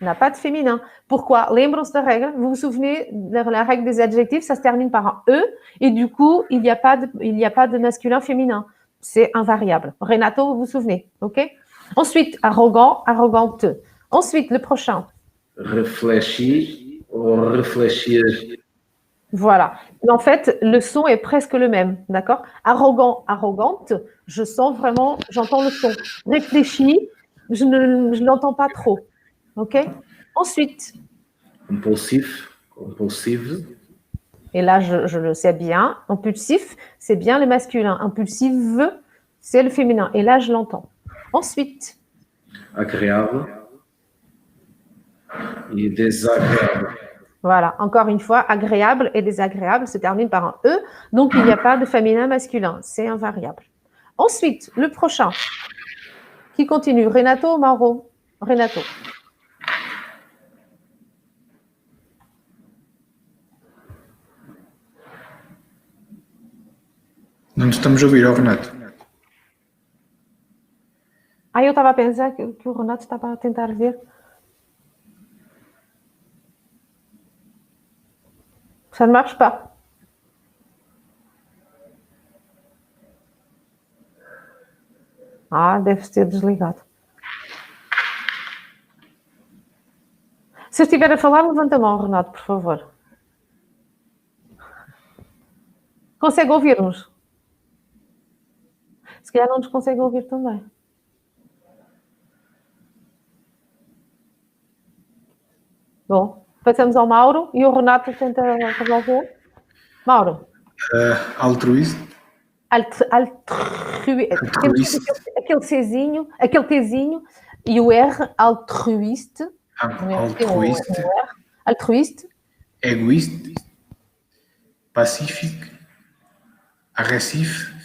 Speaker 2: n'a pas de féminin. Pourquoi? Lembram-se da regra? Vous vous souvenez de la règle des adjectifs? Ça se termine par un E et du coup, il n'y a pas de masculin féminin. C'est invariable. Renato, vous vous souvenez? OK? Ensuite, arrogant, arrogante. Ensuite, le prochain.
Speaker 1: Réfléchi ou réfléchir.
Speaker 2: Voilà. En fait, le son est presque le même, d'accord? Arrogant, arrogante, je sens vraiment, j'entends le son. Réfléchi, je ne l'entends pas trop, ok? Ensuite,
Speaker 1: Compulsif, compulsive.
Speaker 2: et là, je le sais bien, impulsif, c'est bien le masculin. Impulsive, c'est le féminin. Et là, je l'entends. Ensuite,
Speaker 1: Agréable et désagréable.
Speaker 2: voilà, encore une fois, agréable et désagréable se termine par un E, donc il n'y a pas de féminin masculin, c'est invariable. Ensuite, le prochain, qui continue, Renato ou Mauro? Renato.
Speaker 3: Não estamos a ouvir, ó Renato.
Speaker 2: Ah, eu estava a pensar que o Renato estava a tentar ver. Ça ne marche pas. Ah, deve ser desligado. Se eu estiver a falar, levanta a mão, Renato, por favor. Consegue ouvir-nos? Se calhar não nos consegue ouvir também. Bom, passamos ao Mauro e o Renato tenta resolver. Mauro.
Speaker 3: Altruísta.
Speaker 2: Altruísta. Aquele Czinho, aquele Tzinho e o R, altruíste.
Speaker 3: Altruíste.
Speaker 2: Altruíste.
Speaker 3: Egoíste. Pacífico. Agressivo.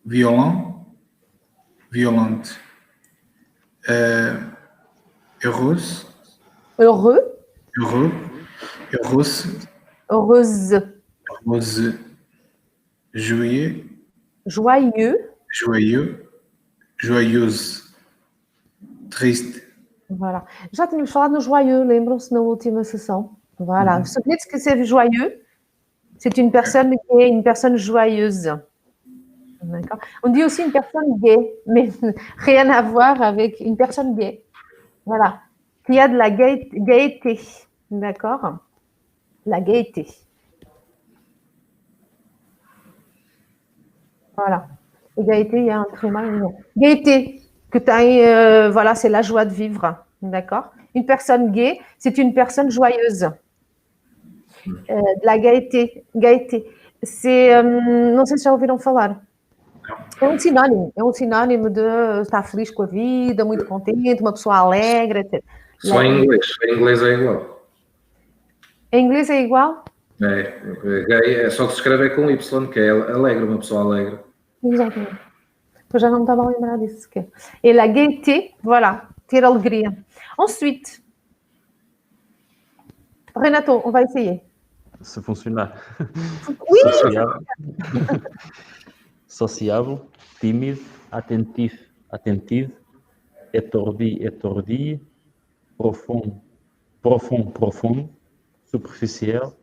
Speaker 3: Violent. Violente. Heureuse.
Speaker 2: Heureux.
Speaker 3: Heureuse. Joyeux. Joyeuse. Triste.
Speaker 2: Voilà. Já tínhamos falado no joyeux, lembram-se na última sessão. Voilà. Vous savez ce que c'est joyeux? C'est une personne qui est une personne joyeuse. D'accord. On dit aussi une personne gaie, mais rien à voir avec une personne gaie. Voilà. Qui a de la gaieté. D'accord? La gaieté. Voilà. Et gaieté, il y a un tréma. Gaieté, que voilà, c'est la joie de vivre. D'accord? Une personne gaie, c'est une personne joyeuse. De la gaieté. C'est, não sei se já ouviram falar. É um sinônimo de estar feliz com a vida, muito contente, uma pessoa alegre, etc.
Speaker 1: Só em inglês. Em inglês é igual.
Speaker 2: Em inglês é igual?
Speaker 1: É só que se escreve com Y, que é alegre, uma pessoa alegre.
Speaker 2: Exatamente. Eu já não me estava a lembrar disso sequer. Et la gaieté, voilà, ter alegria. Ensuite, Renato, on va essayer.
Speaker 4: Se funcionar.
Speaker 2: Oui!
Speaker 4: Sociável, tímido, atentivo, étourdi, profundo, superficial,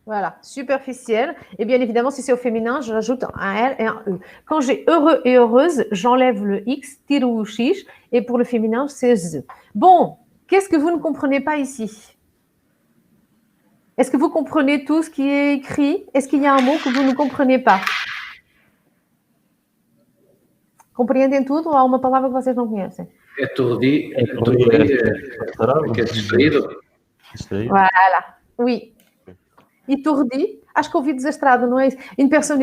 Speaker 2: Voilà, superficiel. Et bien évidemment, si c'est au féminin, je rajoute un L et un E. Quand j'ai heureux et heureuse, j'enlève le X, tire ou chiche, et pour le féminin, c'est Z. Bon, qu'est-ce que vous ne comprenez pas ici? Est-ce que vous comprenez tout ce qui est écrit? Est-ce qu'il y a un mot que vous ne comprenez pas? Compreendem tudo ou há uma palavra que vocês não conhecem?
Speaker 1: Étourdi, que é distraído.
Speaker 2: Voilà, oui. Étourdi, acho que ouvi desastrado, não é isso? Une personne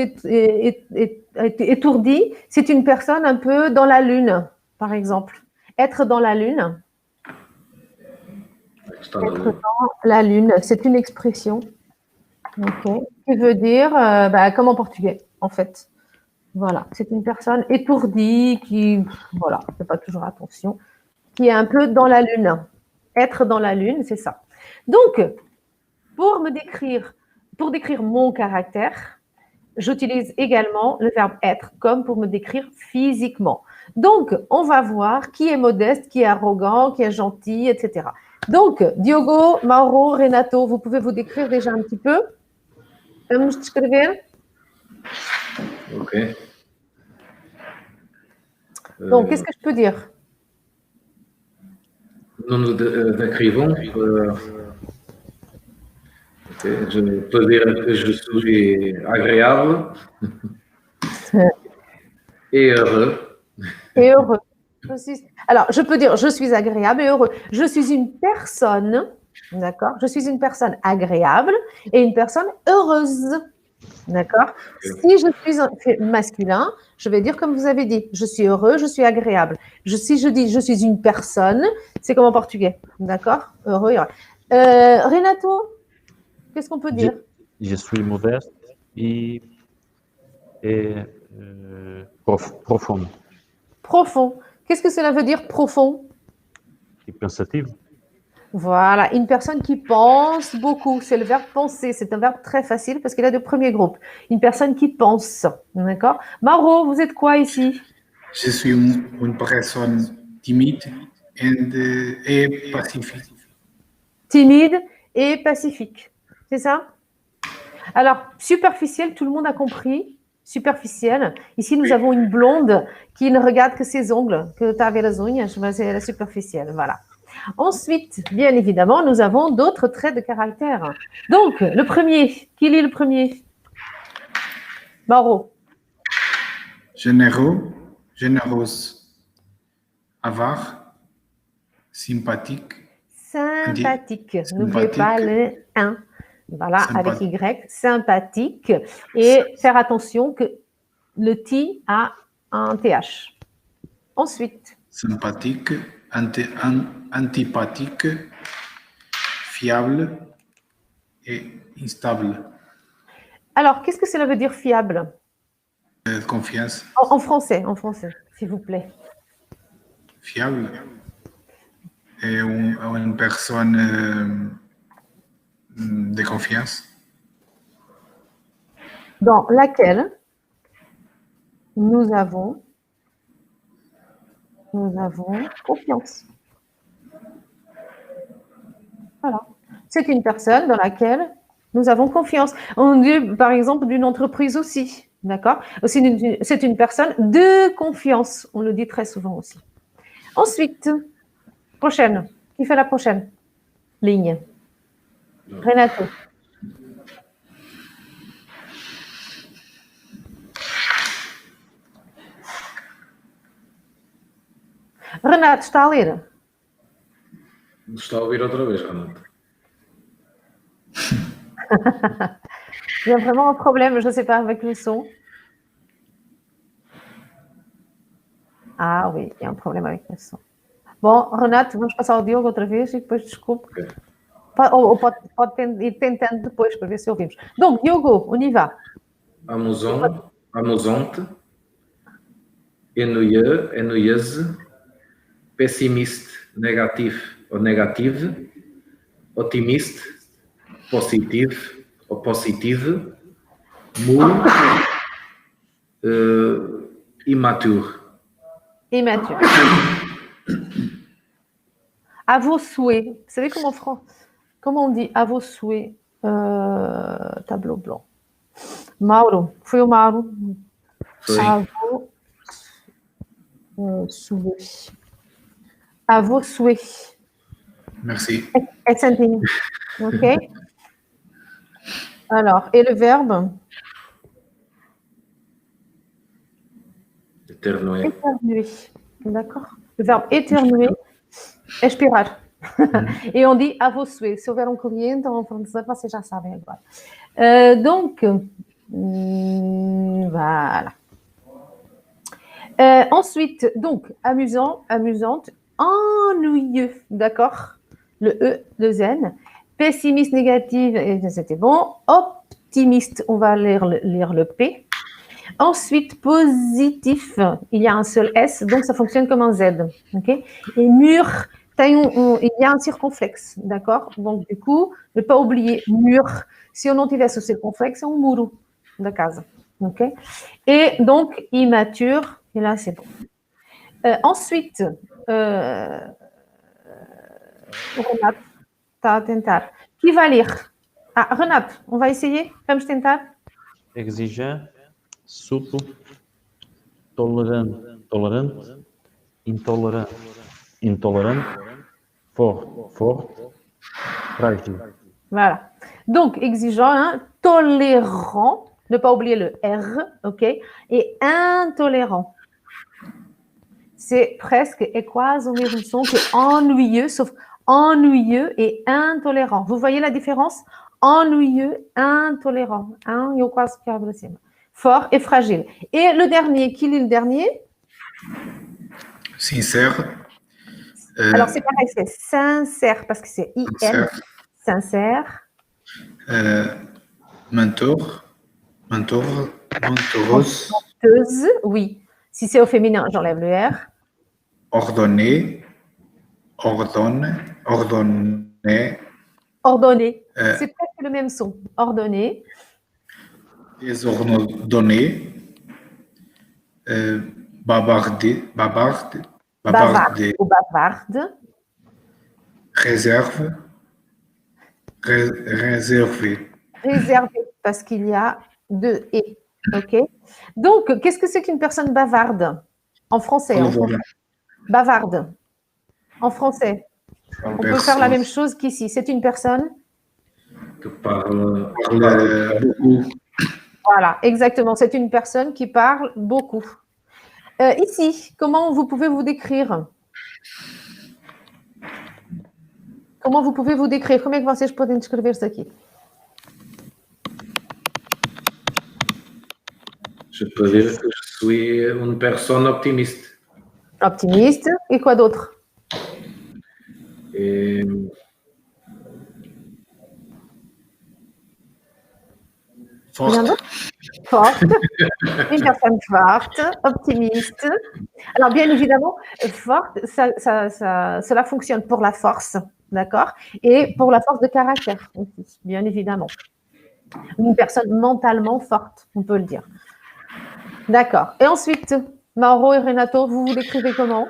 Speaker 2: étourdie, c'est une personne un peu dans la lune, par exemple. Être dans la lune.
Speaker 1: Está na
Speaker 2: Être
Speaker 1: lua.
Speaker 2: dans la lune, c'est une expression, ok, qui veut dire, comme en portugais, en fait. Voilà, c'est une personne étourdie qui, voilà, ne fait pas toujours attention, qui est un peu dans la lune. Être dans la lune, c'est ça. Donc, pour décrire mon caractère, j'utilise également le verbe être comme pour me décrire physiquement. Donc, on va voir qui est modeste, qui est arrogant, qui est gentil, etc. Donc, Diogo, Mauro, Renato, vous pouvez vous décrire déjà un petit peu. Vamos descrever.
Speaker 1: Ok.
Speaker 2: Donc, qu'est-ce que je peux dire?
Speaker 1: Nous nous décrivons. Ok, je peux dire que je suis agréable et heureux.
Speaker 2: Et heureux. Alors, je peux dire je suis agréable et heureux. Je suis une personne, d'accord? Je suis une personne agréable et une personne heureuse, d'accord? Si je suis un masculin, je vais dire comme vous avez dit, je suis heureux, je suis agréable. Si je dis je suis une personne, c'est comme en portugais, d'accord? Heureux. Renato, qu'est-ce qu'on peut dire?
Speaker 4: Je suis modeste et profond.
Speaker 2: Profond. Qu'est-ce que cela veut dire profond?
Speaker 4: Et pensatif.
Speaker 2: Voilà, une personne qui pense beaucoup, c'est le verbe penser, c'est un verbe très facile parce qu'il a de premier groupe. Une personne qui pense, d'accord? Mauro, vous êtes quoi ici?
Speaker 3: Je suis une personne timide et pacifique.
Speaker 2: Timide et pacifique, c'est ça? Alors, superficiel, tout le monde a compris. Superficiel. Ici, nous avons une blonde qui ne regarde que ses ongles, que tu avais les unhas, c'est la superficielle, voilà. Ensuite, bien évidemment, nous avons d'autres traits de caractère. Donc, le premier, qui est le premier? Mauro.
Speaker 3: Généreux, généreuse, avare, sympathique.
Speaker 2: Sympathique. N'oubliez pas le 1. Voilà, avec Y. Sympathique. Et faire attention que le T a un TH. Ensuite.
Speaker 3: Sympathique, antipathique, fiable et instable.
Speaker 2: Alors, qu'est-ce que cela veut dire fiable?
Speaker 3: Confiance.
Speaker 2: En français, s'il vous plaît.
Speaker 3: Fiable est une personne de confiance.
Speaker 2: Dans laquelle nous avons confiance. Voilà. C'est une personne dans laquelle nous avons confiance. On dit, par exemple, d'une entreprise aussi. D'accord? C'est une personne de confiance. On le dit très souvent aussi. Ensuite, prochaine. Qui fait la prochaine ligne? Renato. Renato, está a ler?
Speaker 1: Está a ouvir outra vez, Renato.
Speaker 2: Il y a vraiment un problème, je ne sais pas, avec le son. Ah oui, il y a un problème avec le son. Bon, Renato, vamos passar ao Diogo outra vez e depois desculpe.
Speaker 1: Okay.
Speaker 2: Ou pode ir tentando depois para ver se ouvimos. Donc, Diogo, on y va.
Speaker 1: Amusante, ennuyeuse, pessimiste, négatif ou négative, otimiste, positif ou positive, mou, immature.
Speaker 2: Immature. À vos souhaits. Vous savez comment on dit à vos souhaits? Tableau blanc. Mauro, foi o Mauro.
Speaker 1: Foi.
Speaker 2: Souhait. À vos souhaits.
Speaker 3: Merci.
Speaker 2: É Santinho. Ok? Alors, et le verbe?
Speaker 1: Éternuer.
Speaker 2: Éternuer. D'accord? Le verbe éternuer, expirar. Et on dit à vos souhaits. Se houver cliente ou fornecedor, vocês já sabem agora. Donc, voilà. Ensuite, donc, amusant, amusante, ennuyeux, d'accord? Le E, le N. Pessimiste, négative, c'était bon. Optimiste, on va lire le P. Ensuite, positif, il y a un seul S, donc ça fonctionne comme un Z. Okay? Et mur, il y a un circonflexe, d'accord? Donc, du coup, ne pas oublier mur. Se eu não tivesse o circonflexe, é um muro da casa. Okay? Et donc, immature, et là, c'est bon. Ensuite, Renato está a tentar. Qui va lire? Ah, Renato, on va essayer? Vamos tentar?
Speaker 4: Exigeant, souple, tolerante, intolerante, fort, fragile.
Speaker 2: Voilà. Donc, exigeant, hein, tolérant, ne pas oublier le R, ok, et intolérant. C'est presque et quasi au même son que ennuyeux, sauf ennuyeux et intolérant. Vous voyez la différence? Ennuyeux, intolérant. Hein, eu quase que abro cima. Fort et fragile. Et le dernier, qui lit le dernier?
Speaker 3: Sincère.
Speaker 2: Alors, c'est pareil, c'est sincère, parce que c'est I-N. Sincère.
Speaker 3: Mentor. Mentoreuse.
Speaker 2: Menteuse, oui. Si c'est au féminin, j'enlève le R.
Speaker 3: Ordonné.
Speaker 2: Ordonné. C'est presque le même son. Ordonné.
Speaker 3: Désordonné. Bavarde.
Speaker 2: Bavarde ou bavarde.
Speaker 3: Réserve. Réservé.
Speaker 2: Réservé, parce qu'il y a deux « et ». OK? Donc, qu'est-ce que c'est qu'une personne bavarde? En français. Bavarde. En français. On peut faire la même chose qu'ici. C'est une personne
Speaker 1: Que parle beaucoup.
Speaker 2: Voilà, exactement. C'est une personne qui parle beaucoup. Ici, comment vous pouvez vous décrire? Comment vous pouvez vous décrire? Como é que vocês podem descrever-se aqui?
Speaker 1: Je peux dire que je suis une personne optimiste.
Speaker 2: Optimiste. Et quoi d'autre?
Speaker 1: Et
Speaker 3: Forte.
Speaker 2: Forte. Une personne forte, optimiste. Alors, bien évidemment, forte, cela fonctionne pour la force, d'accord? Et pour la force de caractère aussi, bien évidemment. Une personne mentalement forte, on peut le dire. D'accord. Et ensuite, Mauro et Renato, vous vous décrivez comment?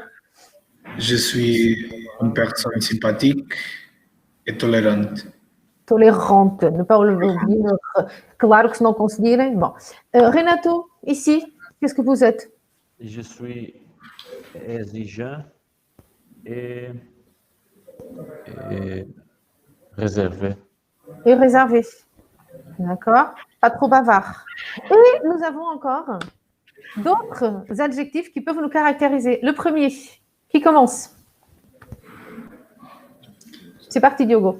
Speaker 3: Je suis une personne sympathique et tolérante.
Speaker 2: Tolérante, ne pas oublier. Claro que se não conseguirem. Bon. Renato, ici, qu'est-ce que vous êtes?
Speaker 4: Je suis exigeant et réservé.
Speaker 2: Et réservé. D'accord? Pas trop bavard. Et nous avons encore d'autres adjectifs qui peuvent nous caractériser. Le premier, qui commence? C'est parti, Diogo.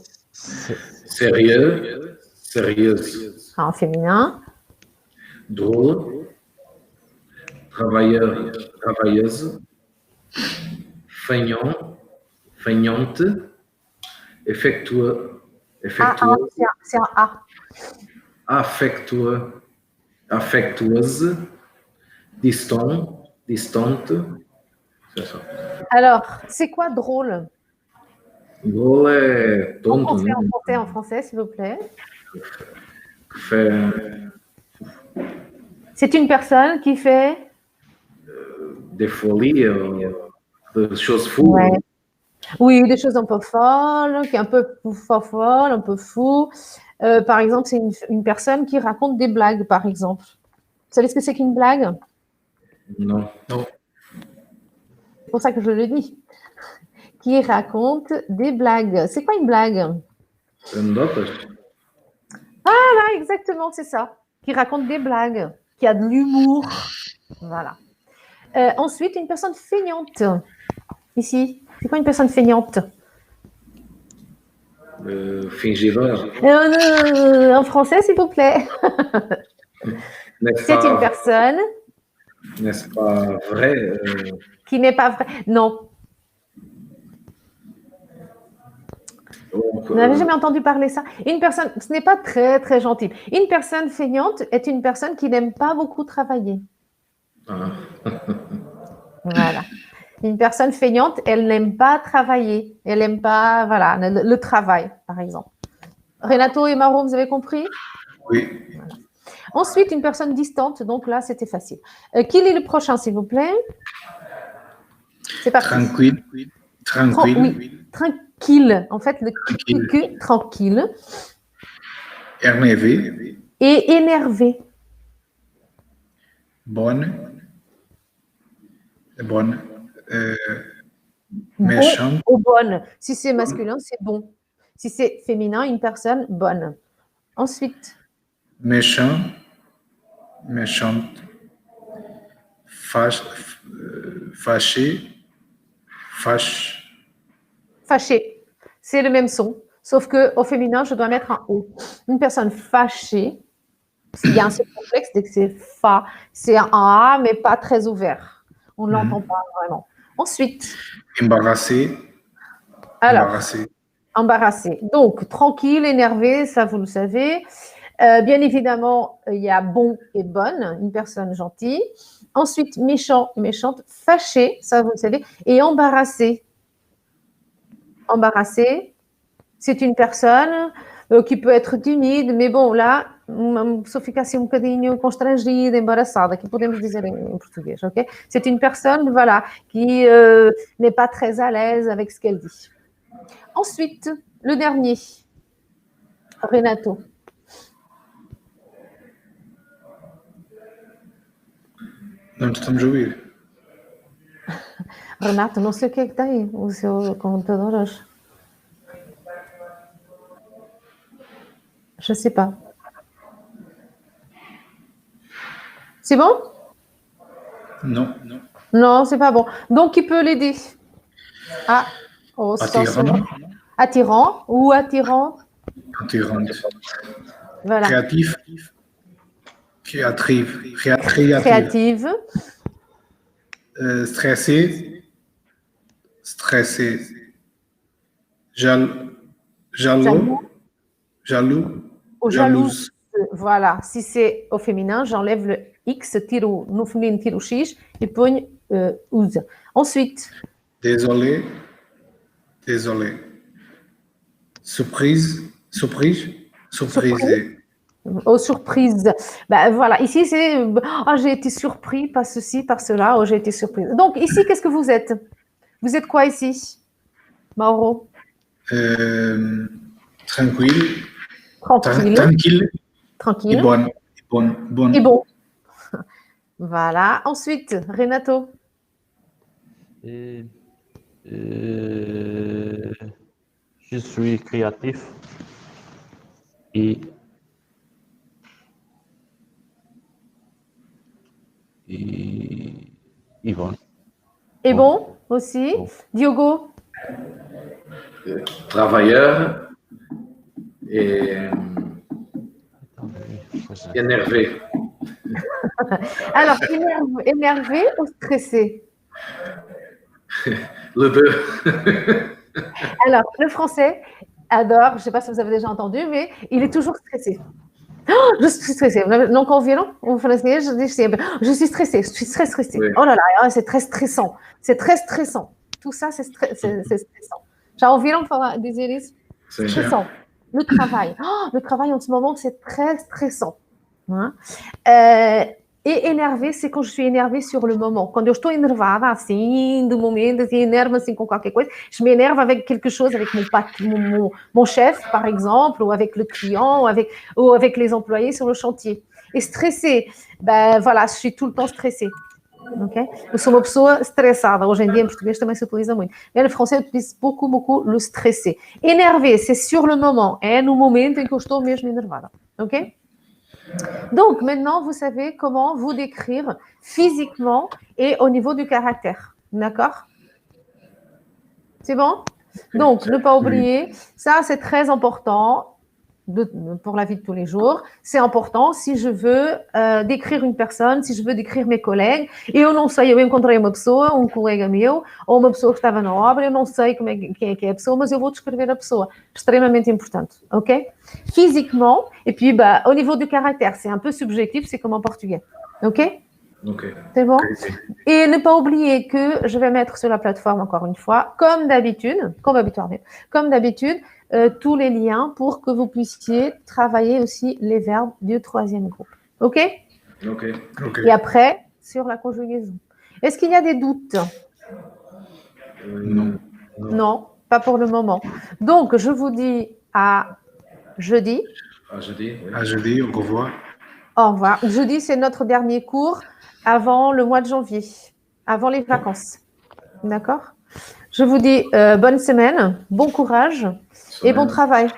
Speaker 1: sérieux, sérieuse.
Speaker 2: En féminin.
Speaker 1: Drôle, travailleur, travailleuse. Feignant, feignante. Effectueux, effectueuse.
Speaker 2: C'est un A.
Speaker 1: Affectueux, affectueuse. Distant, distante. C'est ça.
Speaker 2: Alors, c'est quoi drôle?
Speaker 1: Drôle est tonto,
Speaker 2: En français, s'il vous plaît.
Speaker 1: Fait
Speaker 2: C'est une personne qui fait
Speaker 1: des folies, des choses fous.
Speaker 2: Ouais. Oui, des choses un peu folles, qui est un peu folle, un peu fou. Par exemple, c'est une personne qui raconte des blagues, par exemple. Vous savez ce que c'est qu'une blague?
Speaker 1: Non.
Speaker 2: C'est pour ça que je le dis. Qui raconte des blagues. C'est quoi une blague?
Speaker 1: Anedotas.
Speaker 2: Ah, exactement, c'est ça. Qui raconte des blagues, qui a de l'humour. Voilà. Ensuite, une personne feignante. Ici, c'est quoi une personne feignante?
Speaker 1: Fingidor.
Speaker 2: En français, s'il vous plaît.
Speaker 1: N'est-ce
Speaker 2: C'est une
Speaker 1: pas,
Speaker 2: personne
Speaker 1: n'est-ce pas vrai?
Speaker 2: qui n'est pas vraie. Non,
Speaker 1: Donc,
Speaker 2: vous n'avez jamais entendu parler ça. Une personne, ce n'est pas très, très gentil. Une personne feignante est une personne qui n'aime pas beaucoup travailler.
Speaker 1: ah,
Speaker 2: Voilà. Une personne feignante, elle n'aime pas travailler. Elle n'aime pas, voilà, le travail, par exemple. Renato et Mauro, vous avez compris?
Speaker 3: Oui.
Speaker 2: Ensuite, une personne distante. Donc là, c'était facile. Qui est le prochain, s'il vous plaît? C'est parti.
Speaker 3: Tranquille. Tranquille.
Speaker 2: Oui, tranquille. En fait, le tranquille
Speaker 3: Énervé.
Speaker 2: et énervé.
Speaker 3: Bonne.
Speaker 2: Bon
Speaker 3: Méchante.
Speaker 2: ou bonne. Si c'est masculin, c'est bon. Si c'est féminin, une personne bonne. Ensuite,
Speaker 3: Méchante. Fâché.
Speaker 2: fâché. C'est le même son. Sauf qu'au féminin, je dois mettre un O. Une personne fâchée, il y a un seul complexe, dès que c'est fa, c'est un A, mais pas très ouvert. On ne l'entend pas vraiment. Ensuite,
Speaker 3: Embarrassé.
Speaker 2: alors, embarrassé. Donc, tranquille, énervé, ça vous le savez. Bien évidemment, il y a bon et bonne, une personne gentille. Ensuite, méchant et méchante. Fâché, ça vous le savez. Et embarrassé. Embarrassé, c'est une personne que peut être timide, mais bon, lá, uma pessoa fica assim bocadinho constrangida, embaraçada, que podemos dizer em português, ok? C'est une personne, voilà, qui n'est pas très à l'aise avec ce qu'elle dit. Ensuite, le dernier, Renato.
Speaker 3: Não te estamos a ouvir.
Speaker 2: Renato, não sei o que é que tem o seu computador hoje. Je ne sais pas. C'est bon?
Speaker 3: Non.
Speaker 2: Non, c'est pas bon. Donc, qui peut l'aider? Ah, oh,
Speaker 3: Attirant.
Speaker 2: Attirant ou attirant?
Speaker 3: Attirante.
Speaker 2: Voilà.
Speaker 3: Créatif.
Speaker 2: Créative.
Speaker 3: Stressé. Jaloux.
Speaker 2: Ou jalouse. Voilà. Si c'est au féminin, j'enlève le X, tiro, no feminino, tiro o X e ponho use. Ensuite.
Speaker 3: Désolé. Surprise.
Speaker 2: Oh, surprise. Ben, voilà, ici c'est j'ai été surpris par ceci, par cela, j'ai été surprise. Donc ici, qu'est-ce que vous êtes? Vous êtes quoi ici, Mauro?
Speaker 3: Tranquille.
Speaker 2: Tranquille.
Speaker 3: Et bonne.
Speaker 2: Et bon. Voilà. Ensuite, Renato.
Speaker 4: Je suis créatif et bon.
Speaker 2: Et bon aussi. Bon. Diogo.
Speaker 1: Travailleur et énervé.
Speaker 2: Alors, énervé ou stressé?
Speaker 1: Le deux.
Speaker 2: Alors, le français adore, je ne sais pas si vous avez déjà entendu, mais il est toujours stressé. Oh, je suis stressée. Donc, en violon, en français, je dis je suis stressée, je suis très stressée. Oui. Oh là là, c'est très stressant. C'est très stressant. Tout ça, c'est stressant. Já ouviram falar dizer isso? Stressant. Le travail. Oh, le travail en ce moment, c'est très stressant. Hein? E énervé, c'est quand je suis énervée sur le moment. Quando eu estou enervada, assim, do momento, assim, énerve assim com qualquer coisa, je m'énerve avec quelque chose, avec mon chef, par exemple, ou avec le client, ou avec les employés sur le chantier. Et stressé, ben voilà, je suis tout le temps stressée. Okay? Eu sou uma pessoa estressada. Hoje em dia, em português, também se utiliza muito. Mais no français, eu utilizo beaucoup le stressé. Énervé, c'est sur le moment. É no momento em que eu estou mesmo enervada. Ok? Donc, maintenant, vous savez comment vous décrire physiquement et au niveau du caractère. D'accord? C'est bon? Donc, ne pas oublier, ça, c'est très important pour la vie de tous les jours. C'est important si je veux décrire une personne, si je veux décrire mes collègues. E eu não sei, eu encontrei uma pessoa, um colega meu, ou uma pessoa que estava na obra, eu não sei quem é que é a pessoa, mas eu vou descrever a pessoa. Extrêmement importante, ok? Physiquement, et puis bah, au niveau du caractère, c'est un peu subjectif, c'est comme en portugais, ok?
Speaker 1: Ok.
Speaker 2: C'est bon? Et ne pas oublier que je vais mettre sur la plateforme, encore une fois, comme d'habitude, tous les liens pour que vous puissiez travailler aussi les verbes du troisième groupe. OK?
Speaker 1: Ok.
Speaker 2: Et après, sur la conjugaison. Est-ce qu'il y a des doutes?
Speaker 3: Non.
Speaker 2: Non, pas pour le moment. Donc, je vous dis à jeudi.
Speaker 1: À jeudi. Oui.
Speaker 3: À jeudi, au revoir.
Speaker 2: Au revoir. Jeudi, c'est notre dernier cours avant le mois de janvier, avant les vacances. D'accord? Je vous dis bonne semaine, bon courage et bon travail.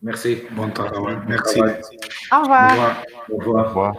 Speaker 1: Merci.
Speaker 3: Bon travail. Merci.
Speaker 2: Au revoir.
Speaker 1: Au revoir.
Speaker 4: Au revoir.